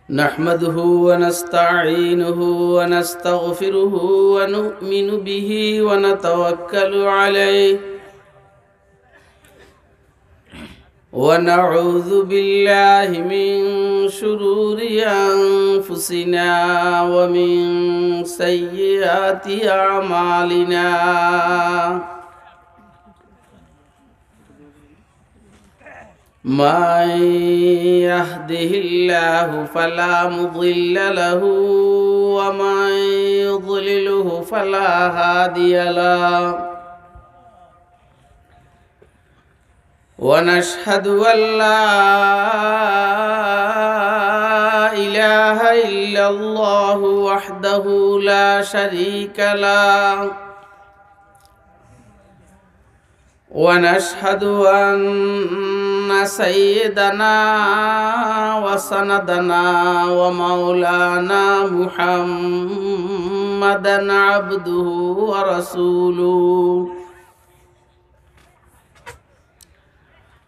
नहमदुहु व नस्तईनुहु व नस्तगफिरुहु व नु'मिनु बिही व नतवक्कलु अलैहि व नऊज़ु बिल्लाहि मिन शुरूरि अनफुसिना व मिन सय्यिआति अमालिना मन यहदिहिल्लाहु फला मुदिल्ल लहु व मन युद्लिलहु फला हादिय लहु व नशहदु अल्ला इलाहा इल्लल्लाहु वहदहु ला शरीका लहु व नशहदु अन्ना सय्यदना व सनदना व मौलाना मुहम्मदन अब्दुहु व रसूलुहु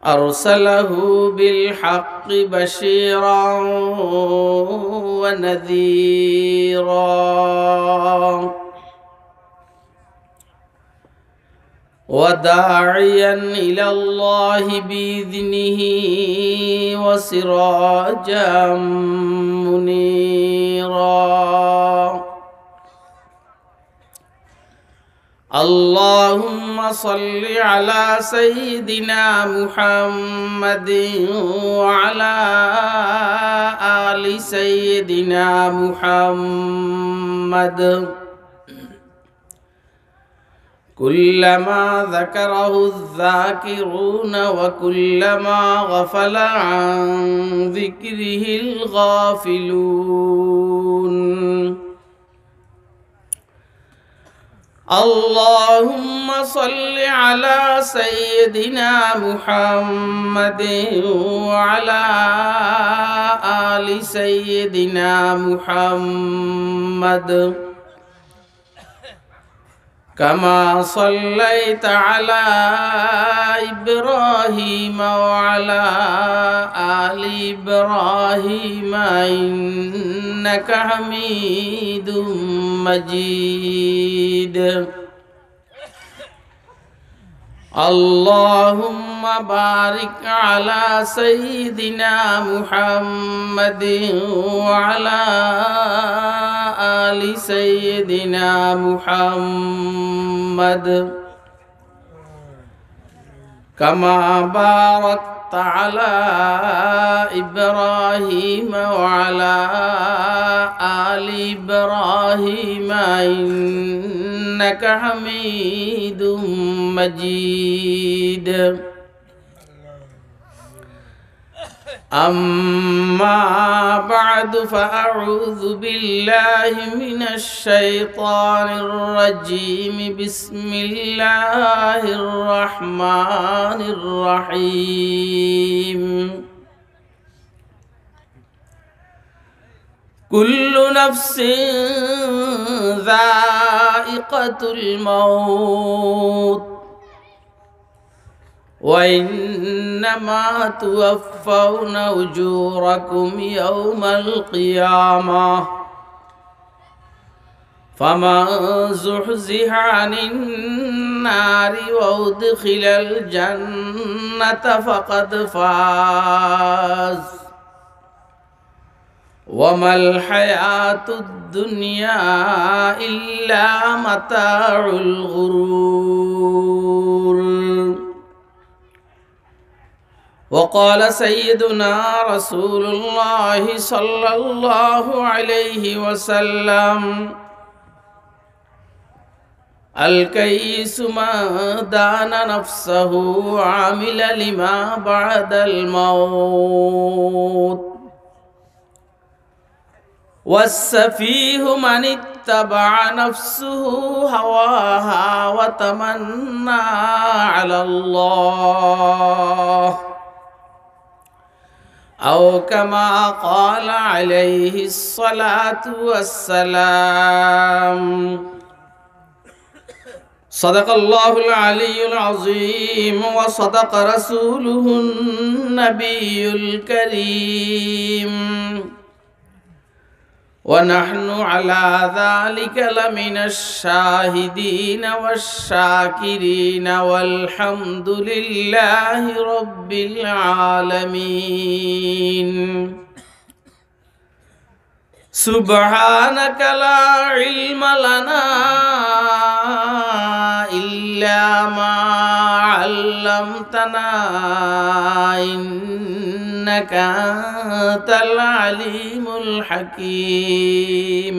अरसलहु बिलहक्कि बशीरन व नज़ीरा वदाइयन इलल्लाहि बिइज़्निहि व सिराजम मुनीरा अल्लाहुम्मा सल्लि अला सय्यिदिना मुहम्मदिन व अला आलि सय्यिदिना मुहम्मद कुल्लमा ज़करहु ज़ाकिरून व कुल्लमा गफ़ल अन ज़िक्रिहिल गाफ़िलून अल्लाहुम्मा सल्लि अला सय्यिदिना मुहम्मदिन व अला आलि सय्यिदिना मुहम्मद कमा सल्लैत अला इब्राहीम व अला आलि इब्राहीम इन्नका हमीदुम मजीद अल्लाहुम्मा बारिक अला सय्यिदिना मुहम्मदिन व अला आलि सय्यिदिना मुहम्मद कमा बारकत अला इब्राहीम व अला आलि इब्राहीम इन्नका हमीदुम मजीद अम्मा बअदु फ़अऊज़ु बिल्लाहि मिनश शैतानिर रजीम बिस्मिल्लाहिर रहमानिर रहीम कुल्लु नफ्सिन ज़ाइक़तुल मौत व इन्नमा तुवफ़्फ़ौना उजूरकुम यौमल क़ियामह फमन ज़ुहज़िहा अनिन नारि व उद्ख़िलल जन्नत फ़क़द फ़ाज़ वमल हयातुद दुनिया इल्ला मताउल गुरूर वक़ाल सय्यदुना रसूलुल्लाहि सल्लल्लाहु अलैहि वसल्लम अल-कय्यिसु मन दाना नफ्सहु व अमिल लिमा बअदल मौत वस्सफ़ीहु मन इत्तबअ नफ्सहु हवाहा व तमन्ना अलल्लाह औ कमा क़ाल अलैहिस्सलातु वस्सलाम सदक़ल्लाहुल अलियुल अज़ीम व सदक़ रसूलुहुन नबियुल करीम ونحن على ذلك لمن الشاهدين والشاكرين والحمد لله رب العالمين سبحانك لا علم لنا إلا ما علمتنا إنك أنت العليم الحكيم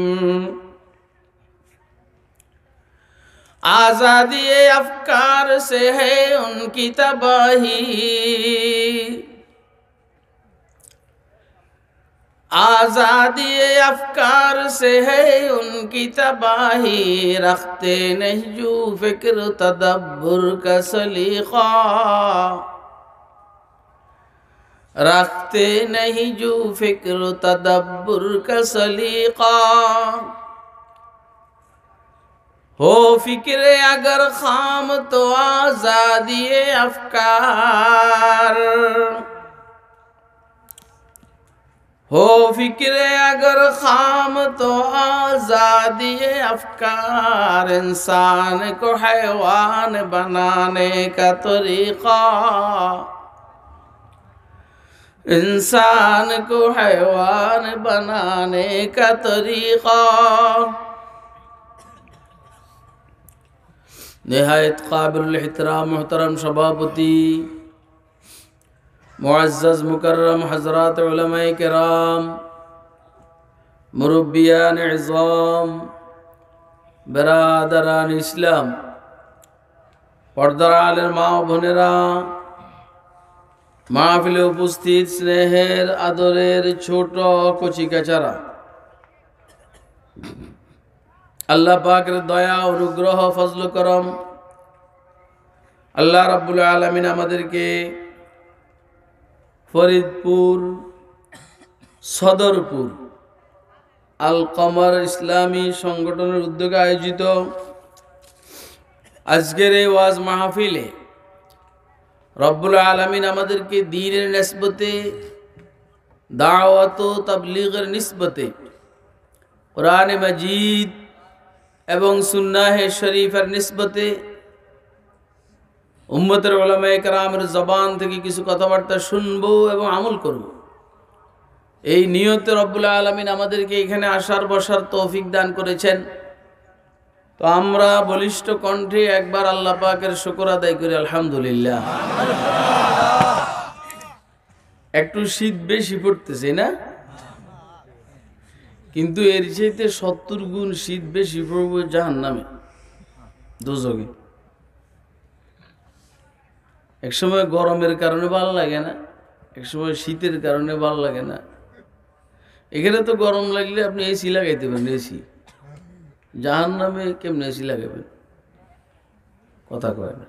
आज़ादी अफ़कार से है उनकी तबाही आज़ादी अफ़कार से है उनकी तबाही रखते नहीं जो फ़िक्र तदब्बुर का सलीक़ा रखते नहीं जो फ़िक्र तदब्बुर का सलीक़ा हो फ़िक्र अगर ख़ाम तो आज़ादी अफ़कार हो फ़िक्र अगर ख़ाम तो आज़ादी अफ़कार इंसान को हैवान बनाने का तरीक़ा इंसान को हैवान बनाने का तरीक़ा निहायत काबिल एहतराम मोहतरम सभापति मुअज़्ज़ज़ मुकर्रम हज़रात उलमाए किराम मुरब्बियान इज़्ज़ाम बिरादरान इस्लाम पर्दार आलेर मा बोनेरा মাহফিলে উপস্থিত স্নেহের আদরের ছোট কচিকাচারা আল্লাহ পাকের দয়া অনুগ্রহ ফজল করম আল্লাহ রাব্বুল আলামিন আমাদেরকে ফরিদপুর সদরপুর আল কমর ইসলামী সংগঠনের উদ্যোগে আয়োজিত আজকের এই ওয়াজ মাহফিলে রব্বুল আলামিন আমাদেরকে দ্বীনের নিসবতে দাওয়াত ও তাবলীগের নিসবতে কোরআন মাজিদ এবং সুন্নাহ শরীফের নিসবতে উম্মতের উলামায়ে কেরামের জবান থেকে কিছু কথাবার্তা শুনবো এবং আমল করব এই নিয়তে রব্বুল আলামিন আমাদেরকে এখানে আসার বসার তৌফিক দান করেছেন তো আমরা বলিষ্ঠ কণ্ঠে একবার আল্লাহ পাকের শুকর আদায় করি আলহামদুলিল্লাহ একটু শীত বেশি পড়তেছে না কিন্তু এর চাইতে 70 গুণ শীত বেশি পড়বে জাহান্নামে দোজখে একসময় গরমের কারণে ভালো লাগে না একসময় শীতের কারণে ভালো লাগে না এখানে তো গরম লাগলে আপনি এসি লাগাইতে পারেন এসি জাহান্নামে কেমনে এসি লাগাবেন কথা কয় না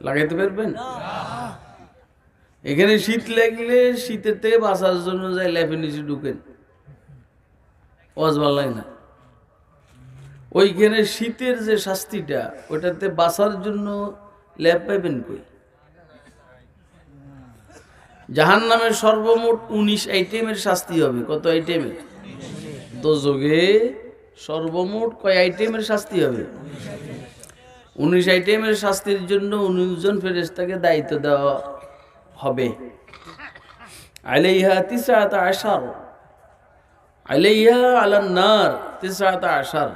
লাগাইতে পারবেন এখানে শীত লাগলে শীতের থেকে বাঁচার জন্য যাই ল্যাপের নিচে ঢুকেন ভালো লাগে না ওইখানে শীতের যে শাস্তিটা ওটাতে বাঁচার জন্য ল্যাপ পাইবেন কই জাহান্নামের সর্বমোট 19 আইটেমের শাস্তি হবে কত আইটেমের দোজখে সর্বমোট কয় আইটেমের শাস্তি হবে 19 আইটেমের শাস্তির জন্য 19 জন ফেরেশতাকে দায়িত্ব দেওয়া হবে আলাইহা 19 আলাইহা আলান নার 19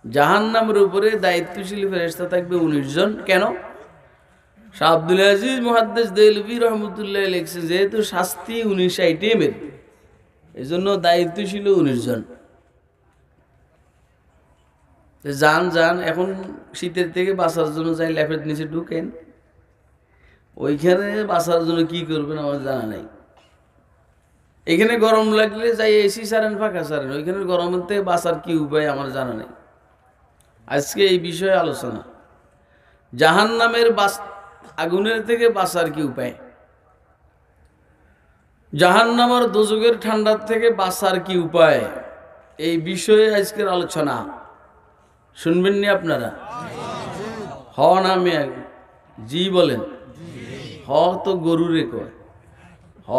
জাহান্নামের উপরে দায়িত্বশীল ফেরেশতা থাকবে 19 জন কেন শাহ আব্দুল আজিজ মুহাদ্দিস দেলভি রহমাতুল্লাহ লিখছেন যেহেতু শাস্তি 19 আইটেমের এজন্য দায়িত্বশীল 19 জন যান এখন শীতের থেকে বাঁচার জন্য যাই ল্যাপের নিচে ঢুকেন ওইখানে বাঁচার জন্য কি করবেন আমার জানা নাই এখানে গরম লাগলে যাই এসি সারেন ফাঁকা সারেন ওইখানে গরমের থেকে বাঁচার কি উপায় আমার জানা নেই আজকে এই বিষয়ে আলোচনা জাহান্নামের আগুনের থেকে বাঁচার কি উপায় জাহান্নামের দোজখের ঠান্ডার থেকে বাঁচার কি উপায় এই বিষয়ে আজকের আলোচনা শুনবেন নি আপনারা হ না মেয়ে জি বলেন হ তো গরুরে কয় হ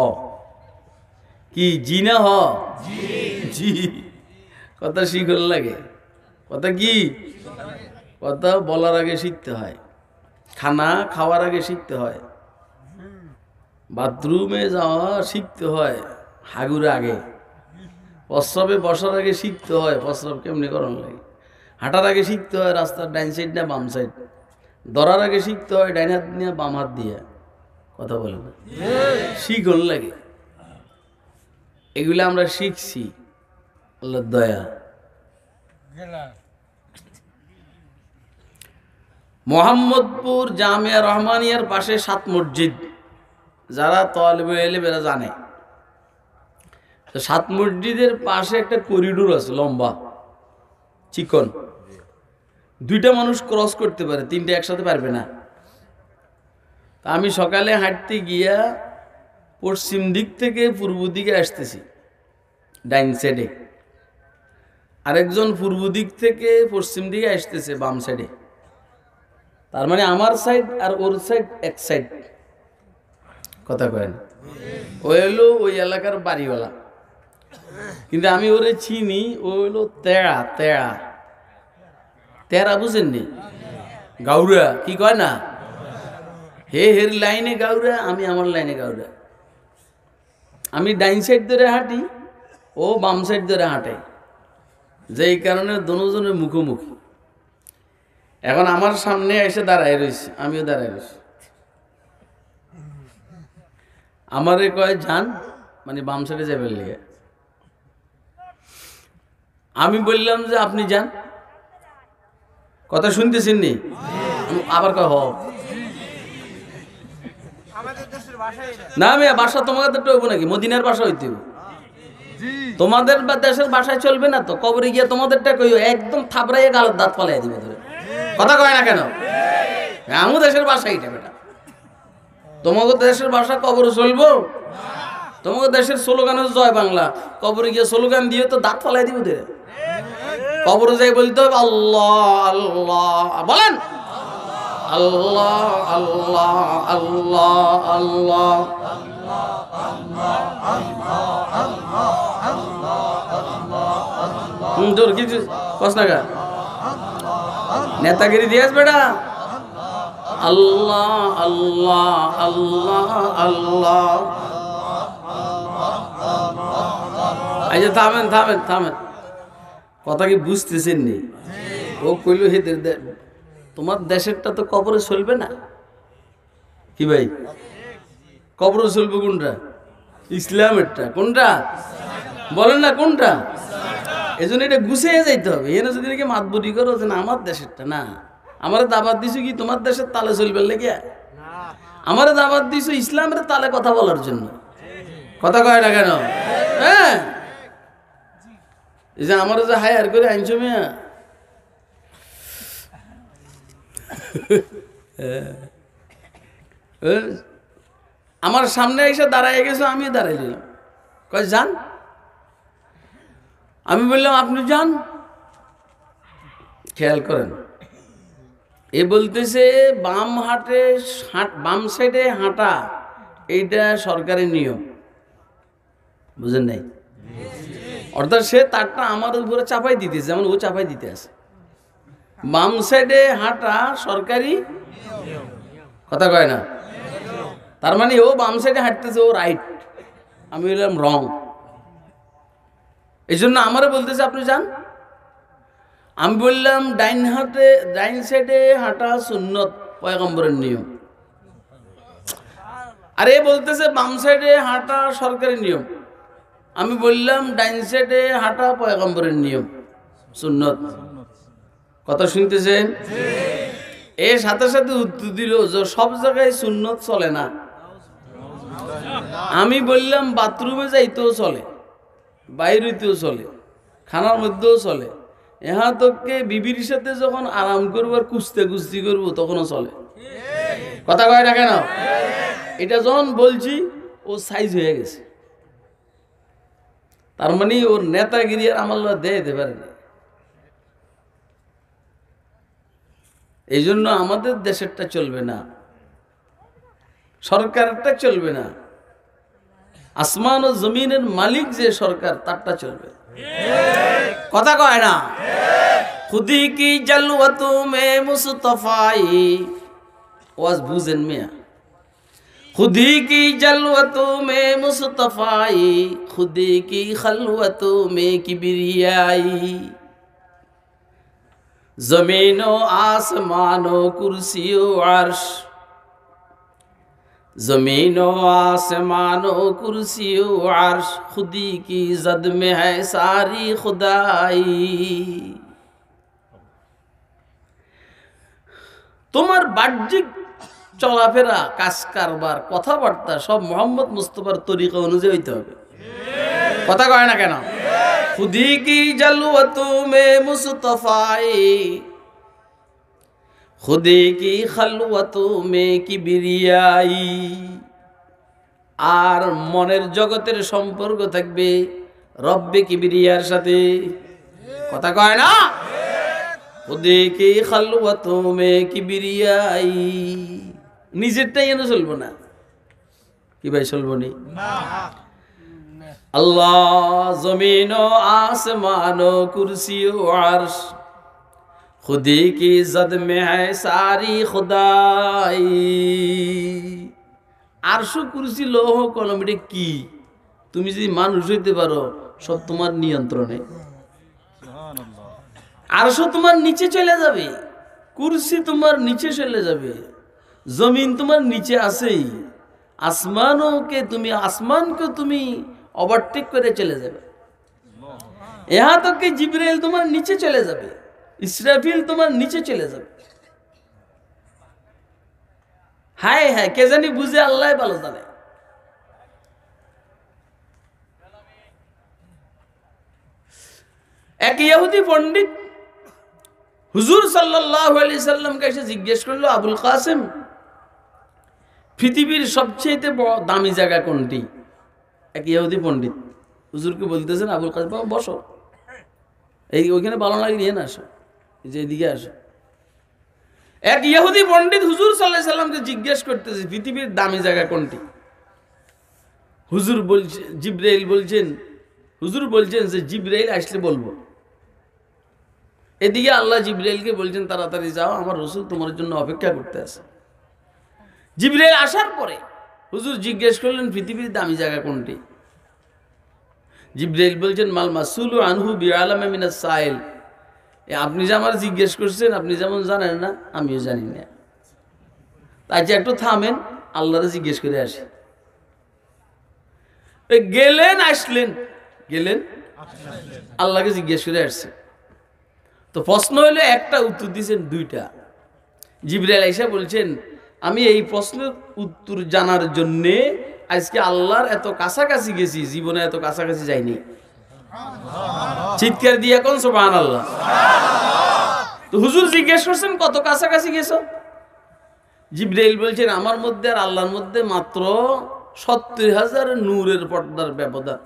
কি জি না হ জি কথা শিখল লাগে কথা কি কথা বলার আগে শিখতে হয় খানা খাওয়ার আগে শিখতে হয় বাথরুমে যাওয়া শিখতে হয় হাগুর আগে প্রস্রাবে বসার আগে শিখতে হয় প্রস্রাব কেমনি করার লাগে হাঁটার আগে শিখতে হয় রাস্তার ডাইন সাইড না বাম সাইড ধরার আগে শিখতে হয় ডাইন হাত নিয়ে বাম হাত দিয়ে কথা বলে না শিখল লাগে এগুলো আমরা শিখছি আল্লাহর দয়া মোহাম্মদপুর জামিয়া রহমানিয়ার পাশে 7 মসজিদ যারা তালিবে ইলম এরা জানে তো 7 মসজিদের পাশে একটা করিডোর আছে লম্বা চিকন 2টা মানুষ ক্রস করতে পারে 3টে একসাথে পারবে না আমি সকালে হাঁটতে গিয়া পশ্চিম দিক থেকে পূর্ব দিকে আসতেছি ডাইন সাইডে আরেকজন পূর্ব দিক থেকে পশ্চিম দিকে আসতেছে বাম সাইডে তার মানে আমার সাইড আর ওর সাইড এক সাইড কথা কয় না ও হলো ওই এলাকার বাড়িওয়ালা কিন্তু আমি ওরে চিনি ও হলো তেড়া তেড়া তেড়া বুঝেননি গাউরা কি কয় না হে হের লাইনে গাউরা আমি আমার লাইনে গাউরা আমি ডাইন সাইড ধরে হাঁটি ও বাম সাইড ধরে হাঁটে যেই কারণে দুজনের মুখোমুখি এখন আমার সামনে এসে দাঁড়ায় রয়েছে আমিও দাঁড়ায় রয়েছি আমারে কয় যান মানে বাম সাইডে যাবেন লিগে আমি বললাম যে আপনি যান কথা শুনতেছেন নি আবার কয় হ না আমি বাসা তোমাদের হইব নাকি মদিনার বাসা হইতে তোমাদের বা দেশের বাসায় চলবে না তো কবরে গিয়ে তোমাদেরটা কইও একদম থাবড়াইয়ে গালের দাঁত পালাই দিব ধরে কথা কয় না কেন আমার দেশের বাসা এইটা বেটা তোমাকে দেশের ভাষা কবরে চলবো তোমাকে দেশের স্লোগান হচ্ছে জয় বাংলা কবরে গিয়ে স্লোগান দিয়ে তো দাঁত ফালাই দিব ধরে কবরে যাই বলতে হবে আল্লাহ আল্লাহ বলেন আল্লাহ আল্লাহ আল্লাহ আল্লাহ তোর কিছু কসনাগা নেতাগিরি দিয়েছ বেটা আল্লাহ আল্লাহ আল্লাহ আল্লাহ আচ্ছা থামেন থামেন থামেন কথা কি বুঝতেছেন নি ও কইল হে তোমার দেশেরটা তো কবরে চলবে না কি ভাই কবরে চলবে কোনটা ইসলামেরটা কোনটা বলেন না কোনটা এই জন্য এটা গুছিয়ে যাইতে হবে এনে যদি নাকি মাতবুরি করো যে না আমার দেশেরটা না আমারে দাবাত দিছো কি তোমার দেশের তালে চলবে লেগে আমারে দাবাত দিছো ইসলামের তালে কথা বলার জন্য কথা কয় না কেন হ্যাঁ এই যে আমার যে হায়ার করে আনছো মিয়া আমার সামনে এসে দাঁড়ায় গেছো আমিও দাঁড়াই দিলাম কয় যান আমি বললাম আপনি যান খেয়াল করেন এ বলতেছে বাম সাইডে হাঁটা এইটা সরকারি নিয়ম বুঝেন নাই অর্থাৎ সে তারটা আমার উপরে চাপাই দিতেছে যেমন ও চাপাই দিতে আছে বাম সাইডে হাঁটা সরকারি কথা কয় না তার মানে ও বাম সাইডে হাঁটতেছে ও রাইট আমি বললাম রং এই জন্য আমারও বলতেছে আপনি যান আমি বললাম ডাইন সাইডে হাঁটা সুন্নত পয়গম্বরের নিয়ম আরে বলতেছে বাম সাইডে হাঁটা সরকারি নিয়ম আমি বললাম ডাইন সাইডে হাঁটা পয়গম্বরের নিয়ম সুন্নত কথা শুনতেছেন এর সাথে সাথে উত্তর দিল যে সব জায়গায় সুন্নত চলে না আমি বললাম বাথরুমে যাইতেও চলে বাইরেতেও চলে খানার মধ্যেও চলে এহা তোকে বিবির সাথে যখন আরাম করবো আর কুস্তি করবো তখনও চলে কথা কয় না কেন এটা যখন বলছি ও সাইজ হয়ে গেছে তার মানে ওর নেতাগিরি আর আমার দিতে পারে না এই জন্য আমাদের দেশেরটা চলবে না সরকারটা চলবে না আসমান ও জমিনের মালিক যে সরকার তারটা চলবে। কথা কয় না? খুদি কি জলওয়াতু মে মুস্তাফাই, ওয়াজ বুঝেন মিয়া। खुदी की जलवतों में मुस्तफ़ाई, खुदी की खलवतों में किबरियाई। ज़मीनो आसमानो कुर्सियो अर्श, ज़मीनो आसमानो कुर्सियो अर्श, खुदी की जद में है सारी खुदाई। তোমার বাহ্যিক চলাফেরা, কাজ কারবার, কথাবার্তা সব মোহাম্মদ মুস্তাফার তরিকা অনুযায়ী হইতে হবে। কথা কয় না কেন? খুদি কি জলওয়াতু মে মুস্তাফাই, খুদি কি খলওয়াতু মে কিবরিয়াই। আর মনের জগতের সম্পর্ক থাকবে রব্বে কিবরিয়ার সাথে। কথা কয় না? খুদি কি খলওয়াতু মে কিবরিয়াই। নিজেরটাই এনে চলবো না, কি ভাই চলবো নি? আল্লাহ জমিন ও আসমান ও কুরসি ও আরশ, খুদি কি জদ মে হ্যায় সারি খুদাই। আরশ কুরসি লৌহ কলম এটা কি? তুমি যদি মানুষ হইতে পারো সব তোমার নিয়ন্ত্রণে। আরশ তোমার নিচে চলে যাবে, কুরসি তোমার নিচে চলে যাবে, জমিন তোমার নিচে আছেই, আসমানকে তুমি ওভারটেক করে চলে যাবে। ইহা তক জিবরাইল তোমার নিচে চলে যাবে, ইসরাফিল তোমার নিচে চলে যাবে। হায় হায়, কে জানি বুঝে, আল্লাহ ভালো জানে। এক ইহুদি পণ্ডিত হুজুর সাল্লাল্লাহু আলাইহি সাল্লামকে এসে জিজ্ঞেস করলো, আবুল কাসেম, পৃথিবীর সবচেয়ে বড় দামি জায়গা কোনটি? এক ইহুদি পণ্ডিত হুজুরকে বলতেছেন, আবুল কাসেম বাবা বসো, এই ওইখানে ভালো লাগে নিয়ে না, আসো, যে এদিকে আসো। এক ইহুদি পণ্ডিত হুজুর সাল্লাল্লাহু আলাইহি সাল্লামকে জিজ্ঞেস করতেছে পৃথিবীর দামি জায়গা কোনটি? হুজুর বলছে, জিবরাইল বলছেন, হুজুর বলছেন যে জিবরাইল আসলে বলবো। এদিকে আল্লাহ জিবরাইলকে বলছেন, তাড়াতাড়ি যাও, আমার রাসূল তোমার জন্য অপেক্ষা করতে আছে। জিবরাইল আসার পরে হুজুর জিজ্ঞেস করলেন পৃথিবীর দামি জায়গা কোনটি? জিবরাইল বলছেন, মাল মাসউলু আনহু বিআলামা মিনাস সাইল। আপনি যে আমার জিজ্ঞেস করছেন, আপনি যেমন জানেন না আমিও জানি না, তাই যে একটু থামেন, আল্লাহরে জিজ্ঞেস করে আসি। গেলেন, আসলেন, গেলেন, আল্লাহকে জিজ্ঞেস করে আসছে। তো প্রশ্ন হইলো একটা, উত্তর দিয়েছেন দুইটা। জিবরাইল আইসা বলছেন, আমি এই প্রশ্নের উত্তর জানার জন্যে আজকে আল্লাহর এত কাছাকাছি গেছি, জীবনে এত কাছাকাছি যাইনি। চিৎকার দিয়ে কোন সুবহানাল্লাহ। তো হুজুর জিজ্ঞেস করছেন, কত কাছাকাছি গেছো? জিবরাইল বলছেন, আমার মধ্যে আর আল্লাহর মধ্যে মাত্র 70,000 নূরের পর্দার ব্যবধান,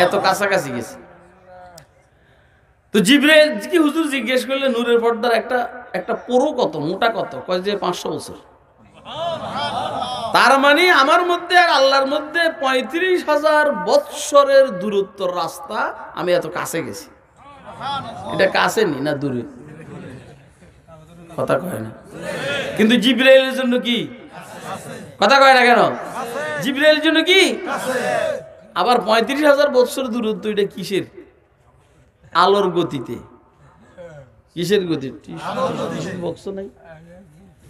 এত কাছাকাছি গেছে। তো জিবরাইল কি হুজুর জিজ্ঞেস করলে নূরের পর্দার একটা পুরো কত, মোটা কত? কয় যে 500 বছর। তার মানে আমার মধ্যে আর আল্লাহর মধ্যে 35,000 বৎসরের দূরত্বর রাস্তা, আমি এত কাছে গেছি। এটা কাছে নি না দূরে? কথা কয় না। কিন্তু জিবরাইলের জন্য কি? কথা কয় না কেন? জিবরাইলের জন্য কি? আবার 35,000 বৎসর দূরত্ব, এটা কিসের? আলোর গতিতে। কিসের গতিতে? বক্স নাই,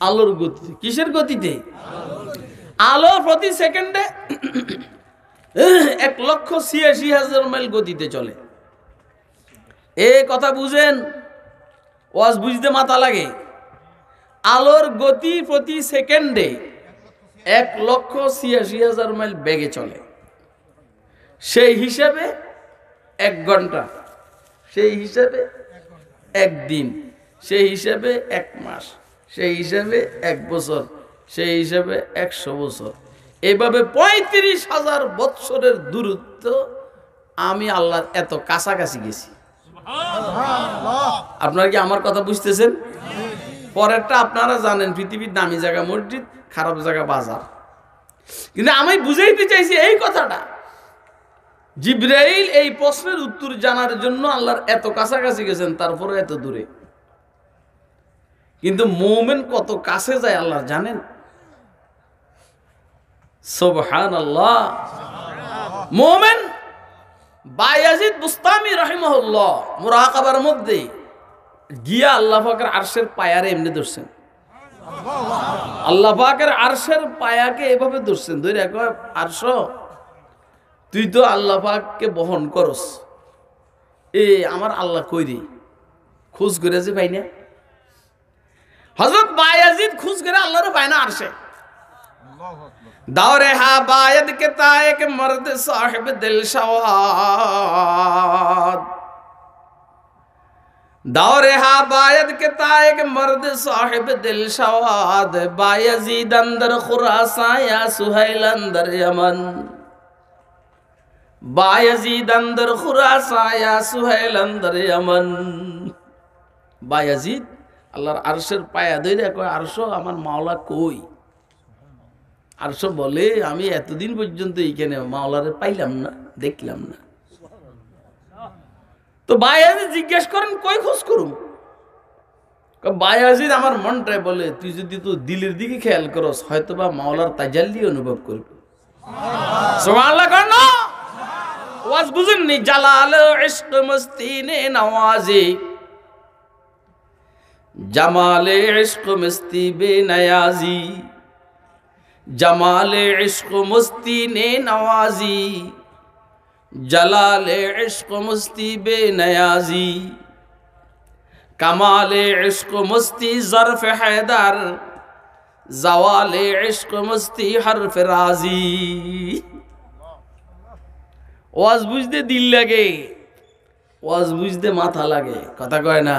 আলোর গতিতে। কিসের গতিতে? আলো প্রতি সেকেন্ডে 1,86,000 মাইল গতিতে চলে। এ কথা বুঝেন, ওয়াজ বুঝতে মাথা লাগে। আলোর গতি প্রতি সেকেন্ডে 1,86,000 মাইল বেগে চলে। সেই হিসাবে 1 ঘন্টা, সেই হিসাবে 1 দিন, সেই হিসাবে 1 মাস, সেই হিসাবে 1 বছর, সেই হিসাবে 100 বছর। এইভাবে 35,000 বৎসরের দূরত্ব আমি আল্লাহর এত কাছাকাছি গেছি। আপনারা কি আমার কথা বুঝতেছেন? পরেরটা আপনারা জানেন, পৃথিবীর দামি জায়গা মসজিদ, খারাপ জায়গা বাজার। কিন্তু আমি বুঝাইতে চাইছি এই কথাটা, জিবরাইল এই প্রশ্নের উত্তর জানার জন্য আল্লাহর এত কাছাকাছি গেছেন, তারপরে এত দূরে। কিন্তু মুমিন কত কাছে যায় আল্লাহ জানেন। সুবহানাল্লাহ। মুমিন বায়াজিদ বুস্তামি রাহিমাহুল্লাহ মুরাকাবার মধ্যে গিয়া আল্লাহ পাকের আরশের পায়ারে এমনি ধরছেন। আল্লাহ পাকের আরশের পায়াকে এভাবে ধরছেন, ধরে কয় আরশ তুই তো আল্লাহ পাককে বহন করস, আমার আল্লাহ কই রে, খোঁজ করে যে পাই না। হযরত বায়াজিদ খোঁজ করে আল্লাহর পায় না আরশে। दौरे हा बायद के ताए के मर्द साहिब दिल शवाद, दौरे हा बायद के ताए के मर्द साहिब दिल शवाद, बायजीद अंदर खुरासां या सुहैल अंदर यमन, बायजीद अंदर खुरासां या सुहैल अंदर यमन। बायजीद আল্লাহর আরশের পায়া ধরে কয় আরশ আমার মাওলা কই। আরশ বলে আমি এতদিন পর্যন্ত এইখানে মাওলারে পাইলাম না, দেখলাম না। তো বায়াজিদ জিজ্ঞেস করেন কই খোঁজ করুম। বায়াজিদ আমার মনটাই বলে তুই যদি তো দিলের দিকে খেয়াল করস হয়তোবা মাওলার তাজাল্লি অনুভব করবি। সুবহানাল্লাহ। কেন ওয়াজ বুঝেননি? জালাল ইশক মস্তি নে নওয়াজি, জামালে ইশক মস্তি বেনায়াজি, जमाले इश्क मस्ती ने नवाजी, जलाले इश्क मस्ती बेनयाजी, कमाले इश्क मस्ती ज़र्फ हैदर, जवाले इश्क मस्ती हरफ राजी। ওয়াজ বুঝতে দিল লাগে, ওয়াজ বুঝতে মাথা লাগে, কথা কয় না।